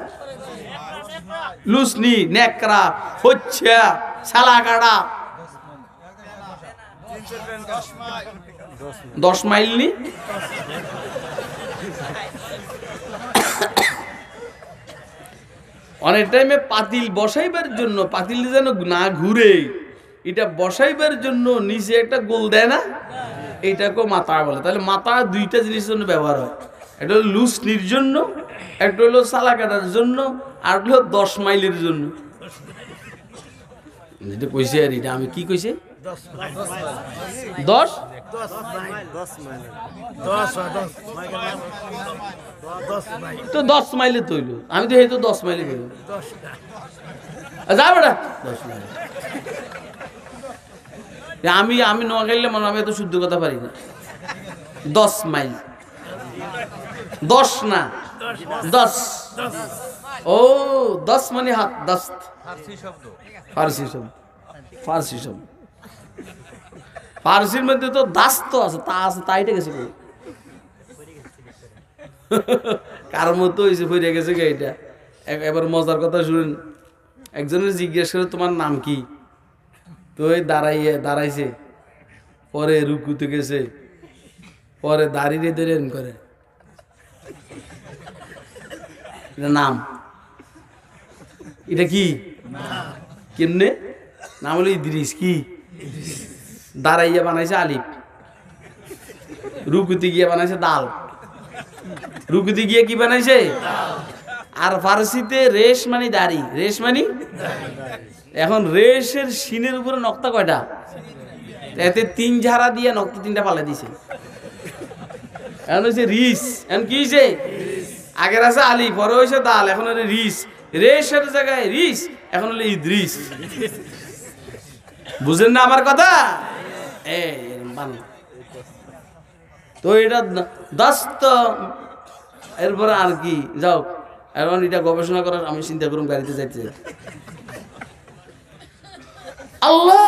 লুসনি নেকড়া হচ্ছে সালাকাটা 10 মাইল নি অনেক টাইমে পাতিল বসাইবার জন্য, পাতিল যেন না ঘুরে এটা বসাইবার জন্য নিচে একটা গোল দেয় না, এইটাকে মাথা বলে। তাহলে মাথা দুইটা জিনিসের জন্য ব্যবহার হয়, একটা হলো লুসনির জন্য, একটা হলো সালা কাটার জন্য, আর হলো 10 মাইলের জন্য। যেটা কইছে আর এটা আমি কি কইছে 10 তো 10 মাইলে তৈল, আমি তো এই তো 10 মাইলে গেল যা বেটা 10 মাইল। আমি নোয়াখালীলে মানে আমি এত শুদ্ধ কথা পারি না। 10 মাইল 10 না 10, ও 10 মানে হাত, দস্ত ফার্সি শব্দ, ফার্সি শব্দ। ফার্সির মধ্যে তো দাস্ত আছে, তা আছে, তাইটা গেছে কার মতো হয়েছে ফিরে গেছে গে এটা। এবার মজার কথা শুনেন, একজনের জিজ্ঞেস করে তোমার নাম কি, তো ওই দাঁড়াইছে, পরে রুকুতে গেছে, পরে দাঁড়িয়ে দেন করে এটা নাম, এটা কি কেমনে নাম হলো ইদ্রিস, কি দাঁড়াইয়া বানাইছে আলিফ, রুকুতে গিয়ে বানাইছে দাল, রুকুতে গিয়ে কি বানাইছে, আর ফারসিতে রেশ মানে দাড়ি, রেশ মানে এখন রেশের সিনের উপরে নক্তা কয়টা, এতে 3 ঝাড়া দিয়ে নক্তা 3টা পালা দিছে, এখন হচ্ছে রিস, এখন কি হয়েছে আগের আছে আলিফ, পরে হয়েছে দাল, এখন হলো রিস, রেশের জায়গায় রিস, এখন হলো ইদ্রিস। বুঝলেন না আমার কথা? তো এটা দস্ত, এরপরে আর কি যাও, এখন এটা গবেষণা করার আমি চিন্তা করুন গাড়িতে যাইতে। আল্লাহ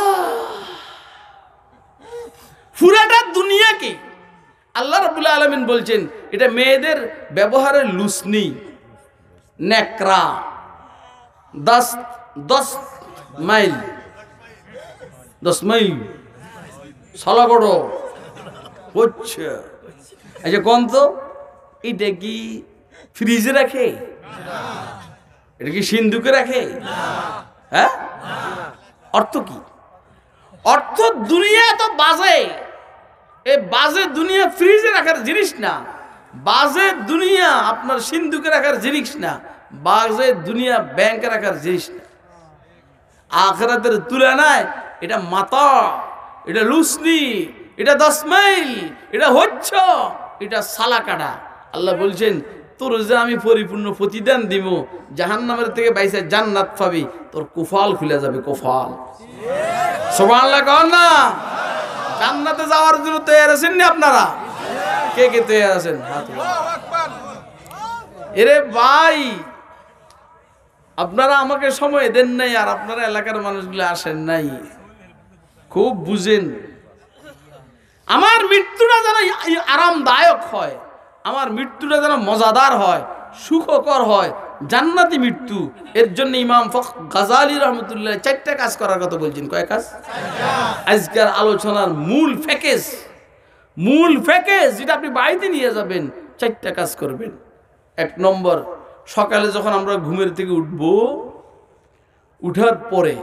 পুরাটা দুনিয়াকে আল্লাহ রাব্বুল আলামিন বলছেন এটা মেয়েদের ব্যবহারের লুসনি, নেকড়া, 10 মাইল, 10 মাইল সালাগড় হচ্ছে। আচ্ছা কোন তো এটা কি ফ্রিজে রাখে, এটা কি সিন্ধুকে রাখে, হ্যাঁ অর্থ কি? অর্থ দুনিয়া তো বাজে, এই বাজে দুনিয়া ফ্রিজে রাখার জিনিস না, বাজে দুনিয়া আপনার সিন্ধুকে রাখার জিনিস না, বাজে দুনিয়া ব্যাংকে রাখার জিনিস না। আখিরাতের তুলনায় এটা মাতা, এটা লুসনি, এটা 10 মাইল, এটা হচ্ছে, এটা সালাকাটা। আল্লাহ বলছেন তোর যে আমি পরিপূর্ণ প্রতিদান দিব, জাহান্নামের থেকে বাইসে জান্নাত পাবি, তোর কুফাল খুলে যাবে, কুফাল। সুবহানাল্লাহ কন না? জান্নাতে যাওয়ার জন্য তৈরি আছেন না আপনারা? কে কে তৈরি আছেন? এরে ভাই আপনারা আমাকে সময় দেন নাই, আর আপনারা এলাকার মানুষগুলো আসেন নাই, খুব বুঝেন। আমার মৃত্যুটা যেন আরামদায়ক হয়, আমার মৃত্যুটা যেন মজাদার হয়, সুখকর হয়, জান্নাতি মৃত্যু। এর জন্য ইমাম গাজালি রহমতুল্লাহ 4টা কাজ করার কথা বলছেন। কয় কাজ? আজকের আলোচনার মূল প্যাকেজ যেটা আপনি বাড়িতে নিয়ে যাবেন, 4টা কাজ করবেন। 1 নম্বর, সকালে যখন আমরা ঘুমের থেকে উঠবো, উঠার পরে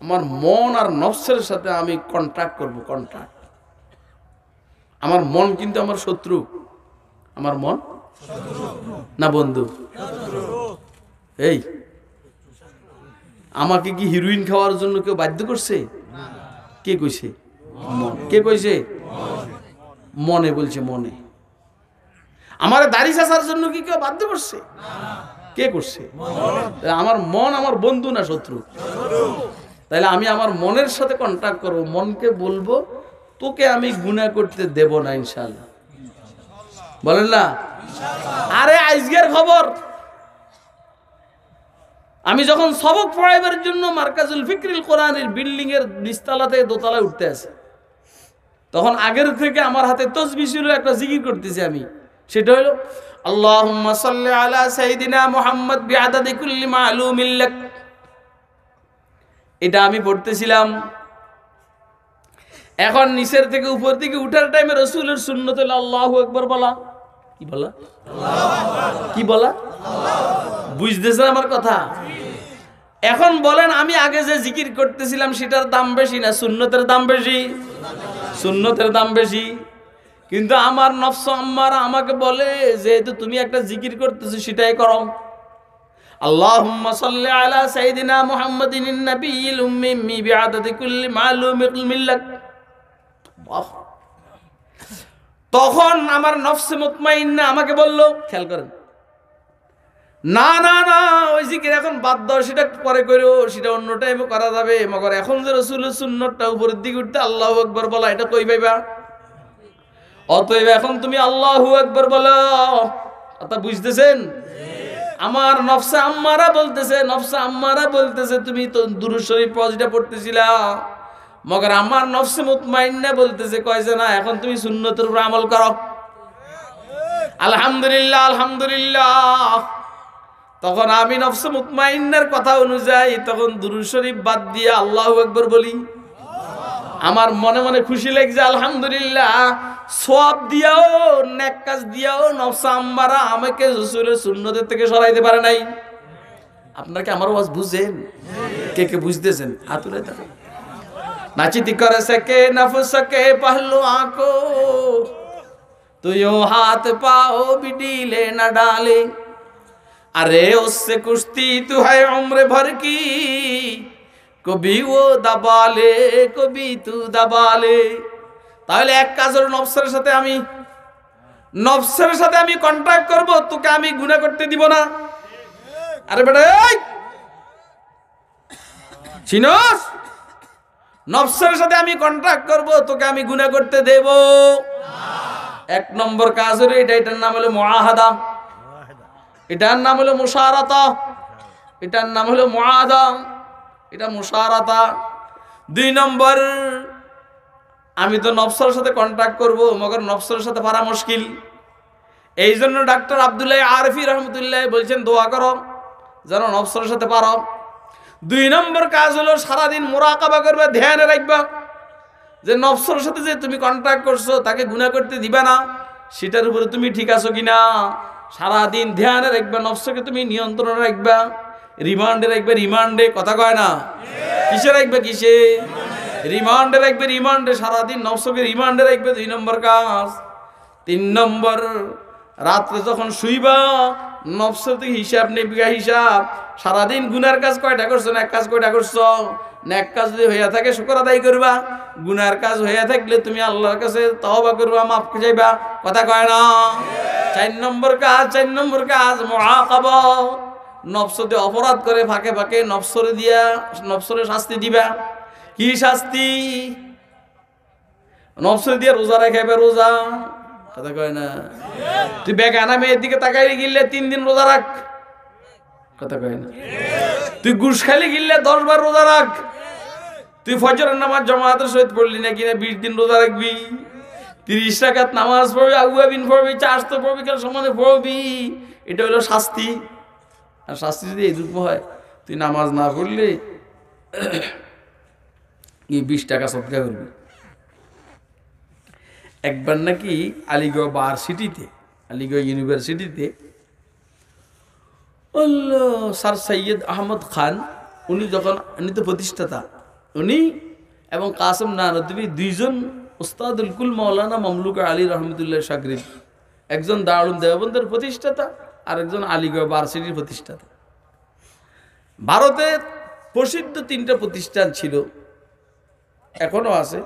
আমার মন আর নফসের সাথে আমি কন্ট্রাক্ট করব। কন্ট্রাক্ট। আমার মন কিন্তু আমার শত্রু। আমার মন না বন্ধু? এই আমাকে কি হিরোইন খাওয়ার জন্য কেউ বাধ্য করছে? কে কইছে? মন। কে কইছে? মনে বলছে। মনে। আমার দাড়ি চাচার জন্য কি কেউ বাধ্য করছে? কে করছে? আমার মন আমার বন্ধু না শত্রু? তাহলে আমি আমার মনের সাথে কন্ট্যাক্ট করব। মনকে বলবো তোকে আমি গুনাহ করতে দেব না ইনশাআল্লাহ। বলেন না? আরে আজকের খবর, আমি যখন সবক পড়াইবার জন্য মার্কাজুল ফিকরিল কোরআনের বিল্ডিং এর নিচতলা থেকে দোতলায় উঠতে আসে, তখন আগের থেকে আমার হাতে তাসবিহ ছিল, একটা জিকির করতেছি আমি। সেটা হলো আল্লাহুম্মা সাল্লি আলা সাইয়্যিদিনা মুহাম্মদ বিআদাদি কুল্লি মা'লুমিন লাক। এটা আমি পড়তেছিলাম। এখন নিচের থেকে উপর দিকে উঠার টাইমে রাসূলের সুন্নাত হলো আল্লাহু আকবার বলা। কি বলা? কি বলা? বুঝতেছেন আমার কথা? এখন বলেন, আমি আগে যে জিকির করতেছিলাম সেটার দাম বেশি না সুন্নতের দাম বেশি? সুন্নতের দাম বেশি। কিন্তু আমার নফস আম্মারা আমাকে বলে, যেহেতু তুমি একটা জিকির করতেছো সেটাই করো। আল্লাহুম্মা সাল্লি আলা সাইয়্যিদিনা মুহাম্মাদিন নাবিয়্যিল উম্মি বিআদাদি কুল্লি মা'লুমিন লাক। তখন আমার নফসে মুতমাইন্না আমাকে বলল, খেয়াল করেন, না না না, ওই জিকির এখন বাদ দাও, সেটা পরে করো, সেটা অন্য টাইমে করা যাবে। মগর এখন যে রাসূলের সুন্নাতটা উপরের দিকে উঠতে আল্লাহু আকবার বলা, এটা কই পাইবা? অতএব এখন তুমি আল্লাহু আকবার বলো। কথা বুঝতেছেন? আমার নফসে আম্মারা বলতেছে তুমি তো দুরূদ শরীফ যেটা পড়তেছিলা, মগর আমার নফসে মুতমাইন্না বলতেছে কইছে না, এখন তুমি সুন্নতের উপর আমল করো। আলহামদুলিল্লাহ আলহামদুলিল্লাহ। তখন আমি নফসে মুতমাইন্নার কথা অনুযায়ী তখন দুরূদ শরীফ বাদ দিয়ে আল্লাহু আকবার বলি। আমার মনে মনে খুশি লাগছে, আলহামদুলিল্লাহ। সওয়াব দিয়াও, নেক কাজ দিয়াও নফস আম্মারা আমাকে রাসূলের সুন্নতের থেকে সরাইতে পারে নাই। আপনারা কি আমার ওয়াজ বুঝেন? কে কে বুঝতেছেন? হাতুলে দেখেন। नाचिती कर सके नफ्स के पहलुआं को, तो यूं हाथ पाओ भी ढीले न डाले। अरे उससे कुश्ती तू है उम्र भर की, कभी वो दबा ले कभी तू दबा ले। তাহলে এক কাজ হলো, নফসের সাথে আমি কন্ট্রাক্ট করব, তোকে আমি গুনাহ করতে দিব না। আরে বেটা এই চিনোস, নফসের সাথে আমি কন্ট্রাক্ট করব, তোকে আমি গুনাহ করতে দেব না। 1 নম্বর কাজ হলো এটা। এটার নাম হলো মুআহাদা, এটার নাম হলো মুশারাতা, এটার নাম হলো মুআহাদা, এটা মুশারাতা। 2 নম্বর, আমি তো নফসের সাথে কন্ট্রাক্ট করব, মগর নফসের সাথে পারা মুশকিল। এই জন্য ডাক্তার আব্দুল্লাহ আরফি রহমতুল্লাহ বলছেন দোয়া করো যেন নফসের সাথে পারো। 2 নম্বর কাজ হলো সারাদিন মুরাকাবা করবে, ধ্যানে রাখবা যে নফসের সাথে যে তুমি কন্ট্রাক্ট করছো তাকে গুনাহ করতে দিবা না, সেটার উপরে তুমি ঠিক আছো কিনা সারাদিন ধ্যানে রাখবা। নফসকে তুমি নিয়ন্ত্রণে রাখবা, রিমান্ডে রাখবে। রিমান্ডে কথা কয় না, কিসে রাখবে? কিসে? রিমান্ডে রাখবে। রিমান্ডে সারাদিন নফসকে রিমান্ডে রাখবে। 2 নম্বর কাজ। 3 নম্বর, রাত্রে যখন শুইবা নফসের থেকে হিসাব নেবিকা, হিসাব সারাদিন গুনার কাজ কয়টা করছো, নেক কাজ কয়টা করছো। নেক কাজ যদি হইয়া থাকে শুকর আদায় করবা, গুনার কাজ হইয়া থাকলে তুমি আল্লাহর কাছে তওবা করবা, মাফ চাইবা। কথা কয় না? 4 নম্বর কাজ মুআকাবা। নফস যদি অপরাধ করে ফাঁকে ফাঁকে নফসরে শাস্তি দিবা। কি শাস্তি? নফসরে দিয়ে রোজা রাখাইবে। রোজা কথা কয় না? তুই বেগানা মেয়ের দিকে তাকাই গিললে 3 দিন রোজা রাখ। কথা কয় না? তুই ঘুষ খালি গিললে 10 বার রোজা রাখ। তুই ফজরের নামাজ জামাতের সহিত পড়লি না কিনা 20 দিন রোজা রাখবি। 30 রাকাত নামাজ পড়বি, আউয়াবিন পড়বি, 400 পড়বি, কাল সমানে পড়বি। এটা হলো শাস্তি। আর শাস্তি যদি এইরকম হয়, তুই নামাজ না পড়লে 20 টাকা সদকা করবি। একবার নাকি আলিগড় ভার্সিটিতে, আলিগড় ইউনিভার্সিটিতে স্যার সৈয়দ আহমদ খান, উনি তো প্রতিষ্ঠাতা, উনি এবং কাসেম নানদবী দুইজন উস্তাদুল কুল মাওলানা মামলুক আলী রহমতুল্লাহ শাগরিদ, একজন দারুল দেওবন্দের প্রতিষ্ঠাতা আর একজন আলিগড় ভার্সিটির প্রতিষ্ঠাতা। ভারতের প্রসিদ্ধ 3টা প্রতিষ্ঠান ছিল, এখনো আছে।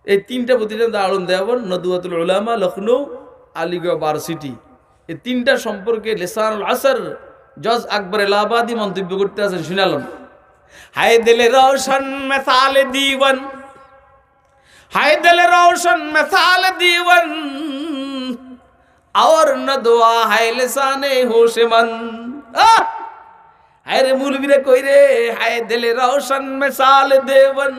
এই 3টা প্রতিষ্ঠান দারুল দেওবন্দ, নদওয়াতুল উলামা লখনৌ, আলিগড় ভার্সিটি, এই 3টা সম্পর্কে লিসানুল আসর জজ আকবর এলাহাবাদী মন্তব্য করতে আছেন, শুনালাম। হায় দিলে রোশন মিসাল দীওয়ান, হায় দিলে রোশন মিসাল দীওয়ান, और न दुआ है लिसाने होशमन। हाय रे मुलबीरे कोई रे, हाय दिल रोशन मिसाल देवन,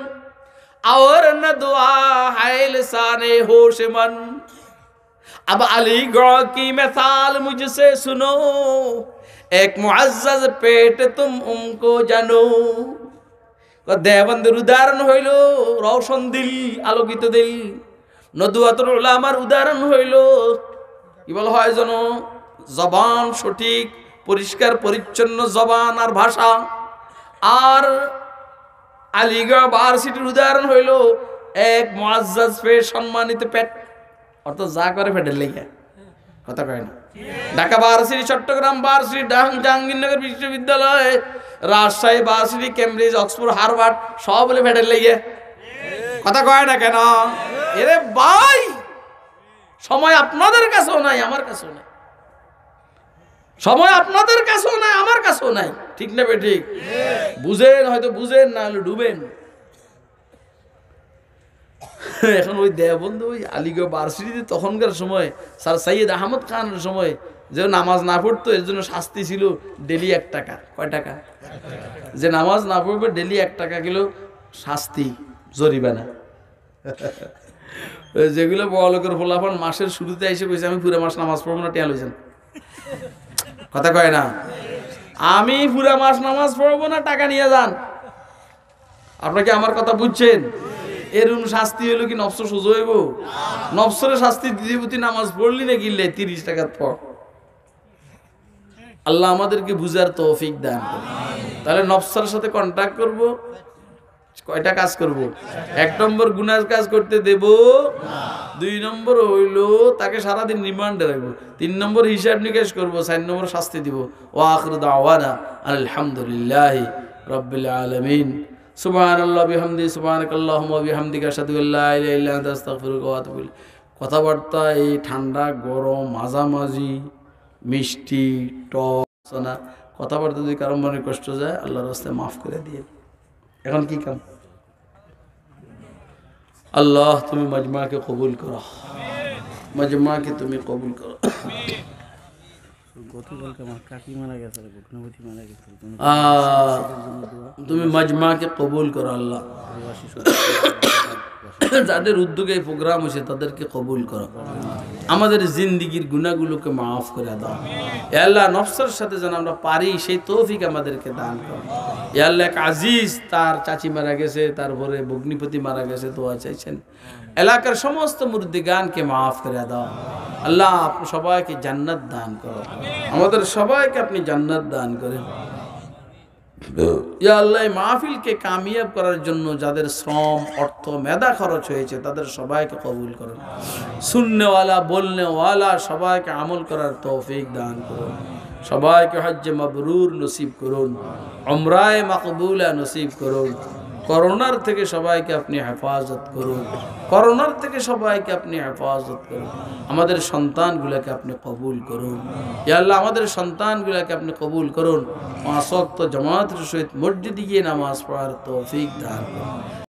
और न दुआ है लिसाने होशमन। अब अलीगढ़ की मिसाल मुझसे सुनो, एक मुअज्जज पेट तुम उनको जानो। देवबंदेर उदाहरण हইল रोशन दिल, आलोकित दिल। নদওয়াতুল উলামার উদাহরণ হইল কি বলা হয় যেন, জবান সঠিক পরিষ্কার পরিচ্ছন্ন জবান আর ভাষা। আর আলিগড় ভার্সিটির উদাহরণ হইল এক মুআজ্জাজ পেট, সম্মানিত পেট, অর্থাৎ যা করে পেটের লেগে, কথা কয় না। ঢাকা ভার্সিটি, চট্টগ্রাম ভার্সিটি, জাহাঙ্গীরনগর বিশ্ববিদ্যালয়, Rajshahi varsity, Cambridge, Oxford, Harvard, সব বলে পেটের লেগে, কথা কয় না কেন? এরে ভাই, সময় আপনাদের কাছেও নাই, আমার কাছেও নাই। সময় আপনাদের কাছেও নাই, আমার কাছেও নাই, ঠিক না বে ঠিক? বুঝেন, হয়তো বুঝেন, না হলে ডুবেন। এখন ওই দেওবন্দ, ওই আলিগড় ভার্সিটিতে তখনকার সময় স্যার সৈয়দ আহমদ খানের সময় যে নামাজ না পড়তো, এর জন্য শাস্তি ছিল ডেলি 1 টাকা। কয় টাকা? যে নামাজ না পড়বে ডেলি 1 টাকা কিলো শাস্তি, জরিমানা। যেগুলো বড় লোকের ফলাফল মাসের শুরুতে এসে কইছে আমি পুরো মাস নামাজ পড়বো না, টিয়া লইছেন, কথা কয় না? আমি পুরো মাস নামাজ পড়বো না, টাকা নিয়ে যান। আপনাকে আমার কথা বুঝছেন? এরকম শাস্তি হইলো কি নফস সোজা হইব? নফসরে শাস্তি দিদিবতী নামাজ পড়লি না কিনলে 30 টাকার পর। আল্লাহ আমাদেরকে বুঝার তৌফিক দান করে। তাহলে নফসের সাথে কন্ট্যাক্ট করব, কয়টা কাজ করব? 1 নম্বর গুনাহ কাজ করতে দেব, 2 নম্বর হইল তাকে সারাদিন রিমান্ডে রাখবো, 3 নম্বর হিসাব নিকাশ করব, 4 নম্বর শাস্তি দিব। ওয়া আখিরু দাওয়ানা আলহামদুলিল্লাহি রাব্বিল আলামিন। সুবহানাল্লাহ বিহামদি, সুবহানাকাল্লাহুম্মা বিহামদিকা, আশহাদু আল্লা ইলাহা ইল্লা আনতা, আস্তাগফিরুকা ওয়া আতুবু ইলাইক। কথাবার্তা এই ঠান্ডা গরম মাঝামাঝি, মিষ্টি টক না, কথাবার্তা যদি কারো মনে কষ্ট যায় আল্লাহর রাস্তায় মাফ করে দিয়ে। এখন কি কাম? আল্লাহ তুমি মজমাকে কবুল করো, মজমাকে তুমি কবুল করো। তুমি মজমাকে কবুল করো আল্লাহ। যাদের উদ্যোগে এই প্রোগ্রাম হয়েছে তাদেরকে কবুল করো। আমাদের জিন্দিগির গুনাহগুলোকে মাফ করে দাও। ইয়া আল্লাহ, নফসের সাথে যেন আমরা পারি সেই তৌফিক আমাদেরকে দান করো। ইয়া আল্লাহ, এক আজিজ তার চাচি মারা গেছে, তারপরে ভগ্নিপতি মারা গেছে, দোয়া চাইছেন। এলাকার সমস্ত মুর্দিগানকে মাফ করে দাও আল্লাহ। আপনি সবাইকে জান্নাত দান করো, আমাদের সবাইকে আপনি জান্নাত দান করেন। ইয়া আল্লাহ, মাহফিলকে কামিয়াব করার জন্য যাদের শ্রম, অর্থ, মেধা খরচ হয়েছে তাদের সবাইকে কবুল করুন। শুননেওয়ালা, বলনেওয়ালা সবাইকে আমল করার তৌফিক দান করুন। সবাইকে হজ্জে মাবরুর নসিব করুন, উমরায়ে মাকবুলা নসিব করুন। করোনার থেকে সবাইকে আপনি হেফাজত করুন, করোনার থেকে সবাইকে আপনি হেফাজত করুন। আমাদের সন্তানগুলোকে আপনি কবুল করুন। ইয়া আল্লাহ, আমাদের সন্তানগুলোকে আপনি কবুল করুন। 5 ওয়াক্ত জামাতের সহিত মসজিদে গিয়ে নামাজ পড়ার তৌফিক দান করুন।